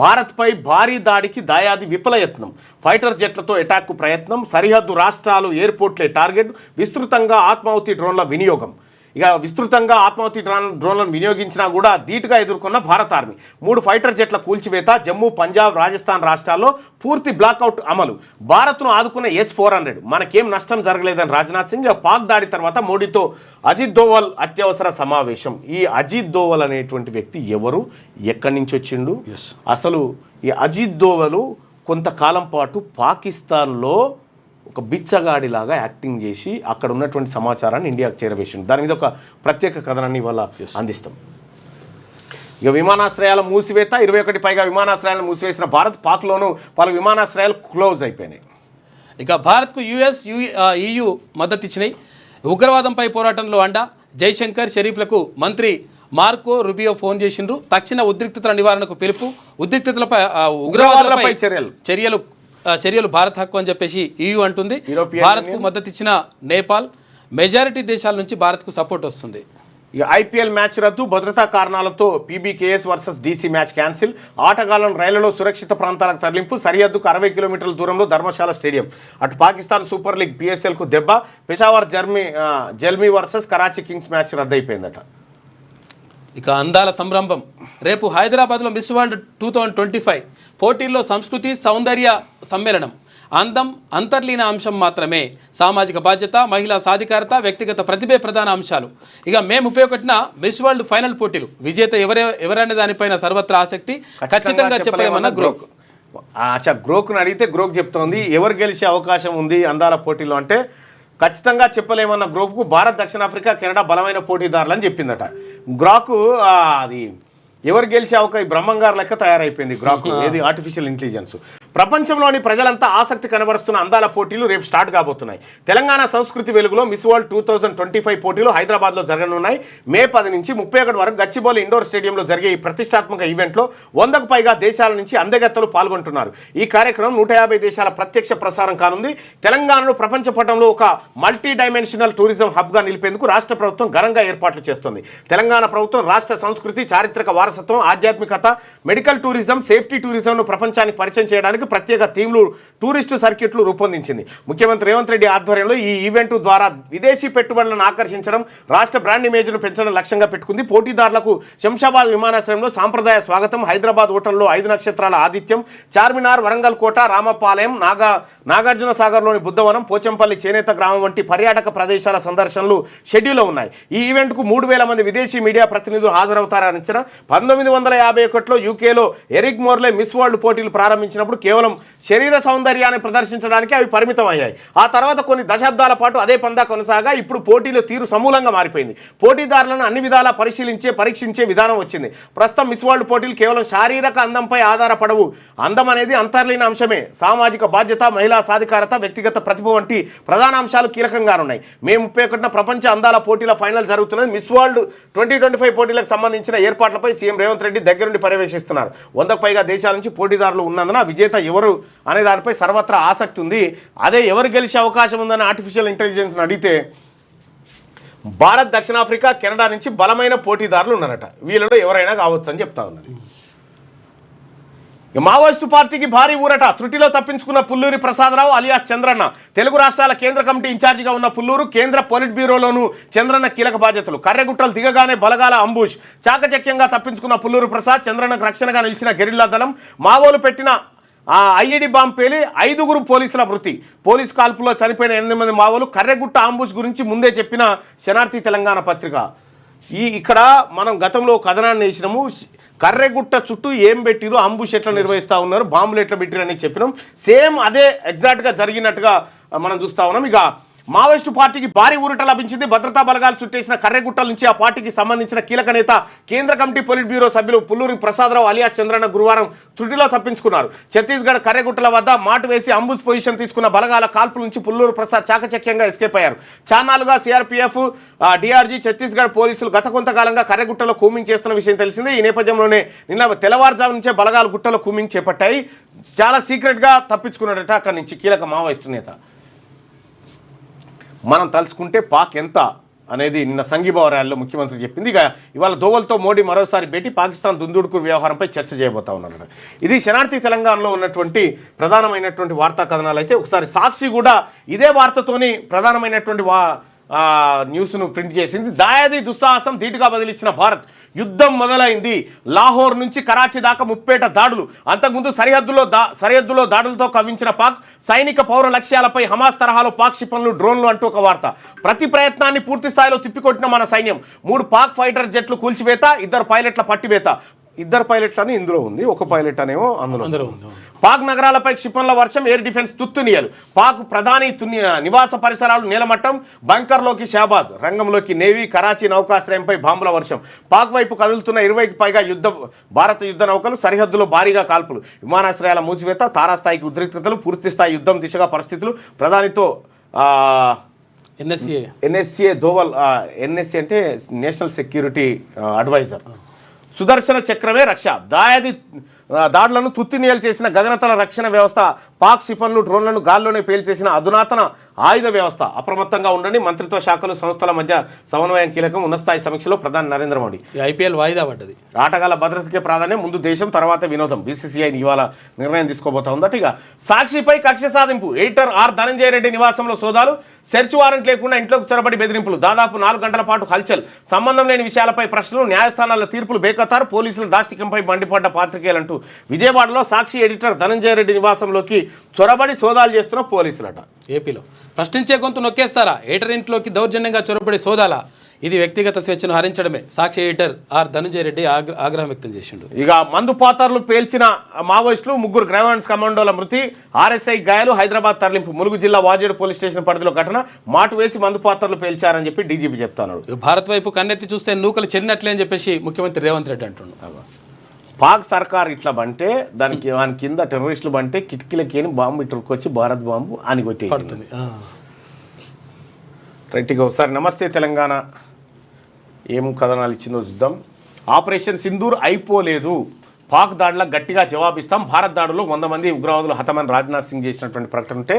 భారత్పై భారీ దాడికి దాయాది విఫలయత్నం. ఫైటర్ జెట్లతో అటాక్కు ప్రయత్నం, సరిహద్దు రాష్ట్రాలు ఎయిర్పోర్ట్లే టార్గెట్, విస్తృతంగా ఆత్మాహుతి డ్రోన్ల వినియోగం. ఇక విస్తృతంగా ఆత్మాహుతి డ్రోన్లను వినియోగించినా కూడా ధీటుగా ఎదుర్కొన్న భారత ఆర్మీ. 3 ఫైటర్ జెట్ల కూల్చివేత, జమ్మూ, పంజాబ్, రాజస్థాన్ రాష్ట్రాల్లో పూర్తి బ్లాక్అవుట్ అమలు. భారత్ను ఆదుకున్న S-400. మనకేం నష్టం జరగలేదని రాజ్నాథ్ సింగ్. పాక్ దాడి తర్వాత మోడీతో అజిత్ దోవల్ అత్యవసర సమావేశం. ఈ అజిత్ దోవల్ అనేటువంటి వ్యక్తి ఎవరు, ఎక్కడి నుంచి వచ్చిండు? అసలు ఈ అజిత్ దోవల్ కొంతకాలం పాటు పాకిస్తాన్లో ఒక బిచ్చగాడిలాగా యాక్టింగ్ చేసి అక్కడ ఉన్నటువంటి సమాచారాన్ని ఇండియాకు చేరవేసింది. దాని మీద ఒక ప్రత్యేక కథనాన్ని ఇవాళ అందిస్తాం. ఇక విమానాశ్రయాల మూసివేత, 21 పైగా విమానాశ్రయాలను మూసివేసిన భారత్, పాక్లోనూ పలు విమానాశ్రయాలు క్లోజ్ అయిపోయినాయి. ఇక భారత్కు US, EU మద్దతు ఇచ్చినాయి. ఉగ్రవాదంపై పోరాటంలో అండ. జైశంకర్, షరీఫ్లకు మంత్రి మార్కో రుబియో ఫోన్ చేసిండ్రు. తక్షణ ఉద్రిక్తతల నివారణకు పిలుపు. ఉద్రిక్తతలపై ఉగ్రవాదులపై చర్యలు భారత్ హక్కు అని చెప్పేసి EU అంటుంది. భారత్కు మద్దతు ఇచ్చిన నేపాల్, మెజారిటీ దేశాల నుంచి భారత్కు సపోర్ట్ వస్తుంది. ఇక IPL మ్యాచ్ రద్దు, భద్రతా కారణాలతో PBKS versus DC match cancel. ఆటగాళ్లను రైళ్లలో సురక్షిత ప్రాంతాలకు తరలింపు. సరిహద్దుకు 60 కిలోమీటర్ల దూరంలో ధర్మశాల స్టేడియం. అటు పాకిస్తాన్ సూపర్ లీగ్ PSLకు దెబ్బ. Peshawar Zalmi versus Karachi Kings match రద్దయిపోయిందట. ఇక అందాల సంరంభం. రేపు హైదరాబాద్లో మిస్ వరల్డ్ 2025 పోటీల్లో సంస్కృతి, సౌందర్య సమ్మేళనం. అందం అంతర్లీన అంశం మాత్రమే. సామాజిక బాధ్యత, మహిళా సాధికారత, వ్యక్తిగత ప్రతిభే ప్రధాన అంశాలు. ఇక మే 31న మిస్ వరల్డ్ ఫైనల్ పోటీలు. విజేత ఎవరనే దానిపైన సర్వత్రా ఆసక్తి. ఖచ్చితంగా చెప్పలేమన్న గ్రోక్. గ్రోక్ను అడిగితే గ్రోక్ చెప్తోంది ఎవరు గెలిచే అవకాశం ఉంది అందాల పోటీలో అంటే ఖచ్చితంగా చెప్పలేమన్న గ్రోక్కు భారత్, దక్షిణాఫ్రికా, కెనడా బలమైన పోటీదారులు అని చెప్పిందట. గ్రాకు అది ఎవరు గెలిచే అవకాశం బ్రహ్మంగారు లెక్క తయారైపోయింది గ్రాకు. ఏది ఆర్టిఫిషియల్ ఇంటెలిజెన్స్. ప్రపంచంలోని ప్రజలంతా ఆసక్తి కనబరుస్తున్న అందాల పోటీలు రేపు స్టార్ట్ కాబోతున్నాయి. తెలంగాణ సంస్కృతి వెలుగులో మిస్ వరల్డ్ 2025 పోటీలు హైదరాబాద్లో జరగనున్నాయి. మే 10 నుంచి 31 వరకు గచ్చిబౌలి ఇండోర్ స్టేడియంలో జరిగే ఈ ప్రతిష్టాత్మక ఈవెంట్లో 100కు పైగా దేశాల నుంచి అందగత్తలు పాల్గొంటున్నారు. ఈ కార్యక్రమం 150 దేశాల ప్రత్యక్ష ప్రసారం కానుంది. తెలంగాణను ప్రపంచ పటంలో ఒక మల్టీ డైమెన్షనల్ టూరిజం హబ్గా నిలిపేందుకు రాష్ట్ర ప్రభుత్వం ఘనంగా ఏర్పాట్లు చేస్తుంది. తెలంగాణ ప్రభుత్వం రాష్ట్ర సంస్కృతి, చారిత్రక వారసత్వం, ఆధ్యాత్మికత, మెడికల్ టూరిజం, సేఫ్టీ టూరిజంను ప్రపంచానికి పరిచయం చేయడానికి ప్రత్యేక థీమ్లు, టూరిస్టు సర్క్యూట్లు రూపొందించింది. ముఖ్యమంత్రి రేవంత్ రెడ్డి ఆధ్వర్యంలో ఈ ఈవెంట్ ద్వారా విదేశీ పెట్టుబడులను ఆకర్షించడం, రాష్ట్ర బ్రాండ్ ఇమేజ్ను పెంచడం లక్ష్యంగా పెట్టుకుంది. పోటీదారులకు శంషాబాద్ విమానాశ్రయంలో సాంప్రదాయ స్వాగతం, హైదరాబాద్ హోటల్లో 5 నక్షత్రాల ఆతిథ్యం, చార్మినార్, వరంగల్ కోట, రామపాలయం, నాగార్జున సాగర్లోని బుద్ధవనం, పోచంపల్లి చేనేత గ్రామం వంటి పర్యాటక ప్రదేశాల సందర్శనలు షెడ్యూల్లో ఉన్నాయి. ఈ ఈవెంట్కు 3000 మంది విదేశీ మీడియా ప్రతినిధులు హాజరవుతారని అంచనా. 1951లో యూకేలో ఎరిక్ మోర్లే మిస్ వరల్డ్ పోటీలు ప్రారంభించినప్పుడు కేవలం శరీర సౌందర్యాన్ని ప్రదర్శించడానికి అవి పరిమితం అయ్యాయి. ఆ తర్వాత కొన్ని దశాబ్దాల పాటు అదే పందా కొనసాగా ఇప్పుడు పోటీల తీరు సమూలంగా మారిపోయింది. పోటీదారులను అన్ని విధాలా పరీక్షించే విధానం వచ్చింది. ప్రస్తుతం మిస్ వరల్డ్ పోటీలు కేవలం శారీరక అందంపై ఆధారపడవు. అందం అనేది అంతర్లీన అంశమే. సామాజిక బాధ్యత, మహిళా సాధికారత, వ్యక్తిగత ప్రతిభ వంటి ప్రధాన అంశాలు కీలకంగానున్నాయి. మే 31న ప్రపంచ అందాల పోటీల ఫైనల్ జరుగుతున్నది. మిస్ వరల్డ్ 2025 పోటీలకు సంబంధించిన ఏర్పాట్లపై సీఎం రేవంత్ రెడ్డి దగ్గరుండి పర్యవేక్షిస్తున్నారు. 100కు పైగా దేశాల నుంచి పోటీదారులు ఉన్నందున విజేత ఎవరు అనే దానిపై సర్వత్రా ఆసక్తి ఉంది. అదే ఎవరు గెలిచే అవకాశం ఉందని ఆర్టిఫిషియల్ ఇంటెలిజెన్స్ని అడిగితే భారత్, దక్షిణాఫ్రికా, కెనడా నుంచి బలమైన పోటీదారులు ఉన్నారట. వీళ్ళలో ఎవరైనా కావచ్చు అని చెప్తా ఉన్నారు. మావోయిస్టు పార్టీకి భారీ ఊరట. త్రుటిలో తప్పించుకున్న పుల్లూరి ప్రసాదరావు అలియాస్ చంద్రన్న. తెలుగు రాష్ట్రాల కేంద్ర కమిటీ ఇన్ఛార్జిగా ఉన్న పుల్లూరు కేంద్ర పొలిట్ బ్యూరోలోనూ చంద్రన్న కీలక బాధ్యతలు. కర్రెగుట్టలు దిగగానే బలగాల అంబుష్. చాకచక్యంగా తప్పించుకున్న పుల్లూరు ప్రసాద్, చంద్రన్నకు రక్షణగా నిలిచిన గెరిల్లా దళం. మావోలు పెట్టిన IED బాంబు పేలి 5 పోలీసుల మృతి. పోలీసు కాల్పులో చనిపోయిన 8 మంది మావోలు. కర్రెగుట్ట అంబుష్ గురించి ముందే చెప్పిన శనార్థి తెలంగాణ పత్రిక. ఇక్కడ మనం గతంలో కథనాన్ని వేసినాము. కర్రెగుట్ట చుట్టూ ఏం పెట్టిరు, అంబుష్ ఎట్లా నిర్వహిస్తూ ఉన్నారు, బాంబులు ఎట్లా పెట్టిరు అని చెప్పినాం. సేమ్ అదే ఎగ్జాక్ట్గా జరిగినట్టుగా మనం చూస్తూ ఉన్నాం. ఇక మావోయిస్టు పార్టీకి భారీ ఊరట లభించింది. భద్రతా బలగాలు చుట్టేసిన కర్రెగుట్టల నుంచి ఆ పార్టీకి సంబంధించిన కీలక నేత కేంద్ర కమిటీ పొలిట్ బ్యూరో సభ్యులు పుల్లూరి ప్రసాదరావు అలియాస్ చంద్రన్న గురువారం త్రుటిలో తప్పించుకున్నారు. ఛత్తీస్గఢ్ కర్రెగుట్టల వద్ద మాటు వేసి అంబుస్ పొజిషన్ తీసుకున్న బలగాల కాల్పుల నుంచి పుల్లూరు ప్రసాద్ చాకచక్యంగా ఎస్కేప్ అయ్యారు. చాన్నాలుగా సిఆర్పీఎఫ్, డిఆర్జీ, ఛత్తీస్గఢ్ పోలీసులు గత కొంతకాలంగా కర్రెగుట్టలో కూమింగ్ చేస్తున్న విషయం తెలిసిందే. ఈ నేపథ్యంలోనే నిన్న తెల్లవారుజాము నుంచే బలగాలు గుట్టలో కూమింగ్ చేపట్టాయి. చాలా సీక్రెట్గా తప్పించుకున్నాడట అక్కడి నుంచి కీలక మావోయిస్టు నేత. మనం తలుచుకుంటే పాక్ ఎంత అనేది నిన్న సంఘీభావ ర్యాలీలో ముఖ్యమంత్రి చెప్పింది. ఇక ఇవాళ దోవల్తో మోడీ మరోసారి భేటీ, పాకిస్తాన్ దుందుడుకు వ్యవహారంపై చర్చ చేయబోతా ఉన్నారు. ఇది శనార్థి తెలంగాణలో ఉన్నటువంటి ప్రధానమైనటువంటి వార్తా కథనాలు. అయితే ఒకసారి సాక్షి కూడా ఇదే వార్తతోని ప్రధానమైనటువంటి న్యూస్ను ప్రింట్ చేసింది. దాయాది దుస్సాహసం ధీటుగా బదిలిచ్చిన భారత్, యుద్ధం మొదలైంది. లాహోర్ నుంచి కరాచీ దాకా ముప్పేట దాడులు. అంతకుముందు సరిహద్దులో దాడులతో కవ్వించిన పాక్, సైనిక పౌర లక్ష్యాలపై హమాస్ తరహాలో పాక్ క్షిపణులు, డ్రోన్లు అంటూ ఒక వార్త. ప్రతి ప్రయత్నాన్ని పూర్తి స్థాయిలో తిప్పికొట్టిన మన సైన్యం. 3 పాక్ ఫైటర్ జెట్లు కూల్చివేత, 2 పైలట్ల పట్టివేత. 2 పైలట్లు అని ఇందులో ఉంది, 1 పైలట్ అనేమో అందులో. పాక్ నగరాలపై క్షిపణుల వర్షం, ఎయిర్ డిఫెన్స్ తుత్తునియలు. పాక్ ప్రధాని నివాస పరిసరాలు నీలమట్టం, బంకర్లోకి షాబాజ్, రంగంలోకి నేవీ, కరాచీ నౌకాశ్రయంపై బాంబుల వర్షం. పాక్ వైపు కదులుతున్న 20కి పైగా భారత యుద్ధ నౌకలు, సరిహద్దులో భారీగా కాల్పులు, విమానాశ్రయాల మూసివేత, తారాస్థాయికి ఉద్రిక్తతలు, పూర్తిస్థాయి యుద్ధం దిశగా పరిస్థితులు. ప్రధానితో ఎన్ఎస్ఏ దోవల్, ఎన్ఎస్ఏ అంటే నేషనల్ సెక్యూరిటీ అడ్వైజర్. సుదర్శన చక్రమే రక్ష. దాడులను తుత్తినియలు చేసిన గగనతల రక్షణ వ్యవస్థ, పాక్ క్షిపణులు, డ్రోన్లను గాల్లోనే పేల్చేసిన అధునాతన ఆయుధ వ్యవస్థ. అప్రమత్తంగా ఉండండి. మంత్రిత్వ శాఖలు, సంస్థల మధ్య సమన్వయం కీలకం. ఉన్నతస్థాయి సమీక్షలో ప్రధాని నరేంద్ర మోడీ. ఐపీఎల్ వాయిదా పడ్డది. ఆటగాళ్ల భద్రతకే ప్రాధాన్యం, ముందు దేశం తర్వాత వినోదం. బీసీసీఐ ఇవాళ నిర్ణయం తీసుకోబోతా ఉందట. ఇక సాక్షిపై కక్ష సాధింపు, ఎడిటర్ ఆర్ ధనంజయ రెడ్డి నివాసంలో సోదాలు, సెర్చ్ వారెంట్ లేకుండా ఇంట్లోకి చొరబడి బెదిరింపులు, దాదాపు 4 గంటల పాటు హల్చల్, సంబంధం లేని విషయాలపై ప్రశ్నలు, న్యాయస్థానాల తీర్పులు బేఖతారు, పోలీసుల దాష్టికంపై మండిపడ్డ పాత్రికేయులంటూ విజయవాడలో సాక్షి ఎడిటర్ ధనంజయ రెడ్డి నివాసంలోకి చొరబడి సోదాలు చేస్తున్న పోలీసులట. ఏపీలో ప్రశ్నించే గొంతు నొక్కేస్తారా? ఎడిటర్ ఇంట్లోకి దౌర్జన్యంగా చొరబడి సోదాల, ఇది వ్యక్తిగత స్వేచ్ఛను హరించడమే. సాక్షి ఎడిటర్ ఆర్ ధనంజయ రెడ్డి ఆగ్రహం వ్యక్తం చేసిండు. ఇక మందు పాతర్లు పేల్చిన మావోయిస్టులు, 3 గ్రైవాన్స్ కమాండోల మృతి, ఆర్ఎస్ఐ గాయాలు, హైదరాబాద్ తరలింపు. ములుగు జిల్లా వాజేడు పోలీస్ స్టేషన్ పరిధిలో ఘటన. మాటు వేసి మందు పాతర్లు పేల్చారని చెప్పి డీజీపీ చెప్తున్నాడు. భారత్ వైపు కన్నెత్తి చూస్తే నూకలు చెరినట్లే అని చెప్పేసి ముఖ్యమంత్రి రేవంత్ రెడ్డి అంటున్నాడు. పాక్ సర్కార్ ఇట్లా బంటే దాని కింద టెర్రరిస్టులు బంటే కిటికీలకి బాంబు ఇటుకొచ్చి భారత్ బాంబు అని కొట్టేస్తుంది. రైట్. ఇక ఒకసారి నమస్తే తెలంగాణ ఏం కథనాలు ఇచ్చిందో చూద్దాం. ఆపరేషన్ సింధూర్ అయిపోలేదు, పాక్ దాడులకు గట్టిగా జవాబిస్తాం. భారత్ దాడులో 100 మంది ఉగ్రవాదులు హతమని రాజ్నాథ్ సింగ్ చేసినటువంటి ప్రకటన ఉంటే,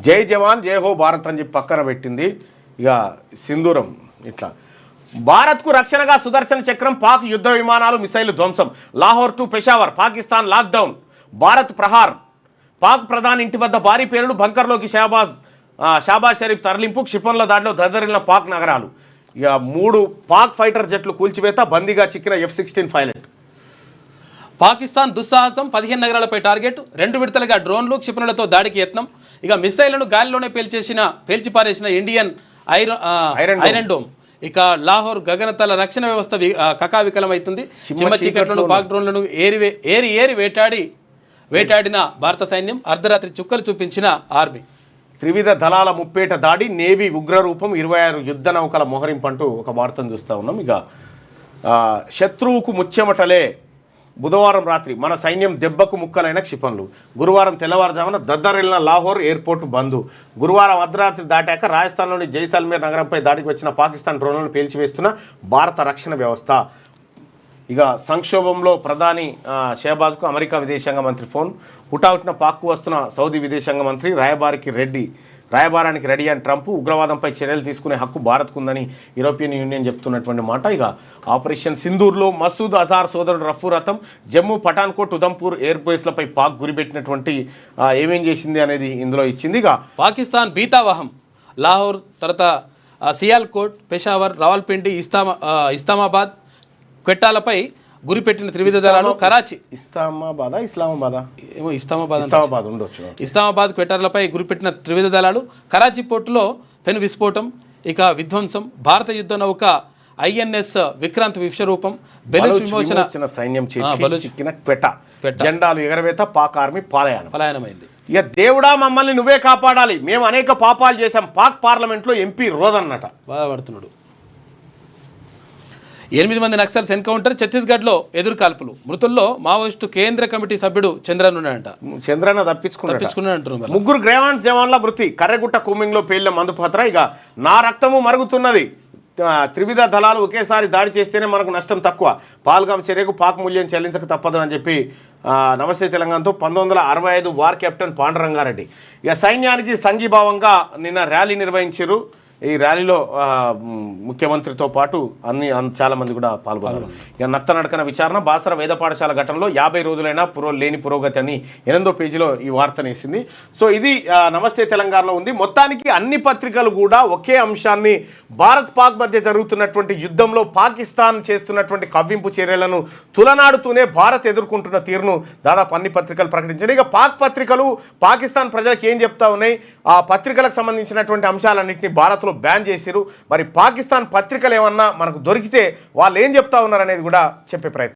జై జవాన్ జై హో భారత్ అని చెప్పి పక్కన పెట్టింది. ఇక సింధూరం ఇట్లా. భారత్కు రక్షణగా సుదర్శన చక్రం, పాక్ యుద్ధ విమానాలు, మిసైలు ధ్వంసం. Lahore to Peshawar, Pakistan lockdown. భారత్ ప్రహార్, పాక్ ప్రధాని ఇంటి వద్ద భారీ పేలుడు, బంకర్లోకి షాబాజ్ షరీఫ్ తరలింపు, క్షిపణుల దాడిలో దద్దరిల్లిన పాక్ నగరాలు. ఇక 3 పాక్ ఫైటర్ జెట్లు కూల్చివేత, బందీగా చిక్కిన F-16 పైలట్. పాకిస్తాన్ దుస్సాహసం, 15 నగరాలపై టార్గెట్, 2 విడతలుగా డ్రోన్లు, క్షిపణులతో దాడికి యత్నం. ఇక మిసైళ్లను గాలిలోనే పేల్చిపారేసిన ఇండియన్ ఐరన్ డోమ్. ఇక లాహోర్ గగనతల రక్షణ వ్యవస్థ కకావికలమవుతుంది. చిమ్మ చీకట్లను పాక్ డ్రోన్లను ఏరి వేటాడిన భారత సైన్యం, అర్ధరాత్రి చుక్కలు చూపించిన ఆర్మీ. త్రివిధ దళాల ముప్పేట దాడి, నేవీ ఉగ్రరూపం, 26 యుద్ధ నౌకల మోహరింపంటూ ఒక వార్తను చూస్తూ ఉన్నాం. ఇక శత్రువుకు ముచ్చెమటలే, బుధవారం రాత్రి మన సైన్యం దెబ్బకు ముక్కలైన క్షిపణులు. గురువారం తెల్లవారుజామున దద్దరిల్లిన లాహోర్ ఎయిర్పోర్టు బంద్. గురువారం అర్ధరాత్రి దాటాక రాజస్థాన్లోని జైసల్మేర్ నగరంపై దాడికి వచ్చిన పాకిస్తాన్ డ్రోన్లను పేల్చివేస్తున్న భారత రక్షణ వ్యవస్థ. ఇక సంక్షోభంలో ప్రధాని షహబాజ్కు అమెరికా విదేశాంగ మంత్రి ఫోన్. హుటాహుటిన పాక్కు వస్తున్న సౌదీ విదేశాంగ మంత్రి, రాయబారానికి రెడీ అని ట్రంప్. ఉగ్రవాదంపై చర్యలు తీసుకునే హక్కు భారత్కు ఉందని యూరోపియన్ యూనియన్ చెప్తున్నటువంటి మాట. ఇక ఆపరేషన్ సింధూర్లో మసూద్ అజార్ సోదరుడు రఫూ రథం, జమ్మూ, పఠాన్కోట్, ఉదంపూర్ ఎయిర్ బేస్లపై పాక్ గురిపెట్టినటువంటి ఏమేం చేసింది అనేది ఇందులో ఇచ్చింది. ఇక పాకిస్తాన్ బీతావహం, లాహోర్, తర్వాత సియాల్కోట్, పెషావర్, రావల్పిండి, ఇస్లామాబాద్, క్వెట్టాలపై గురిపెట్టిన త్రివిధ దళాలు. కరాచీ, ఇస్లామాబాద్ ఉండొచ్చు. ఇస్లామాబాద్, క్వెట్టాలపై గురిపెట్టిన త్రివిధ దళాలు. కరాచీ పోర్టులో పెను విస్ఫోటం, ఇక విధ్వంసం. భారత యుద్ధ నౌక ఐఎన్ఎస్ విక్రాంత్ విశ్వరూపం, బెలూచ్ విమోచన సైన్యం బలూచ్ చిక్కిన పెట్ట జెండాలు ఎగరవేత పాక్ ఆర్మీ పలాయనమైంది. ఇక దేవుడా మమ్మల్ని నువ్వే కాపాడాలి, మేము అనేక పాపాలు చేశాం, పాక్ పార్లమెంట్లో ఎంపీ రోదన్నట బాధపడుతున్నాడు. 8 మంది నక్సల్స్ ఎన్కౌంటర్, ఛత్తీస్గఢ్లో ఎదురు కాల్పులు, మృతుల్లో మావోయిస్టు కేంద్ర కమిటీ సభ్యుడు చంద్రన్ ఉన్నాడంట. చంద్రన్న తప్పించుకున్నాడు అంటున్నారు. 3 గ్రేవాన్స్ జవాన్ల మృతి, కర్రెగుట్ట కూమింగ్లో పేలిన మందు పాత్ర. ఇక నా రక్తము మరుగుతున్నది, త్రివిధ దళాలు ఒకేసారి దాడి చేస్తేనే మనకు నష్టం తక్కువ, పాల్గాం చర్యకు పాక్ మూల్యం చెల్లించక తప్పదు అని చెప్పి నమస్తే తెలంగాణతో 1965 వార్ కెప్టెన్ పాండురంగారెడ్డి. ఇక సైన్యానికి సంఘీభావంగా నిన్న ర్యాలీ నిర్వహించారు. ఈ ర్యాలీలో ముఖ్యమంత్రితో పాటు చాలా మంది కూడా పాల్గొన్నారు. ఇక నత్తనడకన విచారణ, బాసర వేద పాఠశాల ఘటనలో 50 రోజులైనా లేని పురోగతి అని 8వ పేజీలో ఈ వార్తనేసింది. సో ఇది నమస్తే తెలంగాణలో ఉంది. మొత్తానికి అన్ని పత్రికలు కూడా ఒకే అంశాన్ని, భారత్ పాక్ మధ్య జరుగుతున్నటువంటి యుద్ధంలో పాకిస్తాన్ చేస్తున్నటువంటి కవ్వింపు చర్యలను తులనాడుతూనే భారత్ ఎదుర్కొంటున్న తీరును దాదాపు అన్ని పత్రికలు ప్రకటించారు. ఇక పాక్ పత్రికలు పాకిస్తాన్ ప్రజలకు ఏం చెప్తా ఉన్నాయి, ఆ పత్రికలకు సంబంధించినటువంటి అంశాలన్నింటినీ భారత్లో బ్యాన్ చేశారు. మరి పాకిస్తాన్ పత్రికలు ఏమన్నా మనకు దొరికితే వాళ్ళు ఏం చెప్తా ఉన్నారు అనేది కూడా చెప్పే ప్రయత్నం.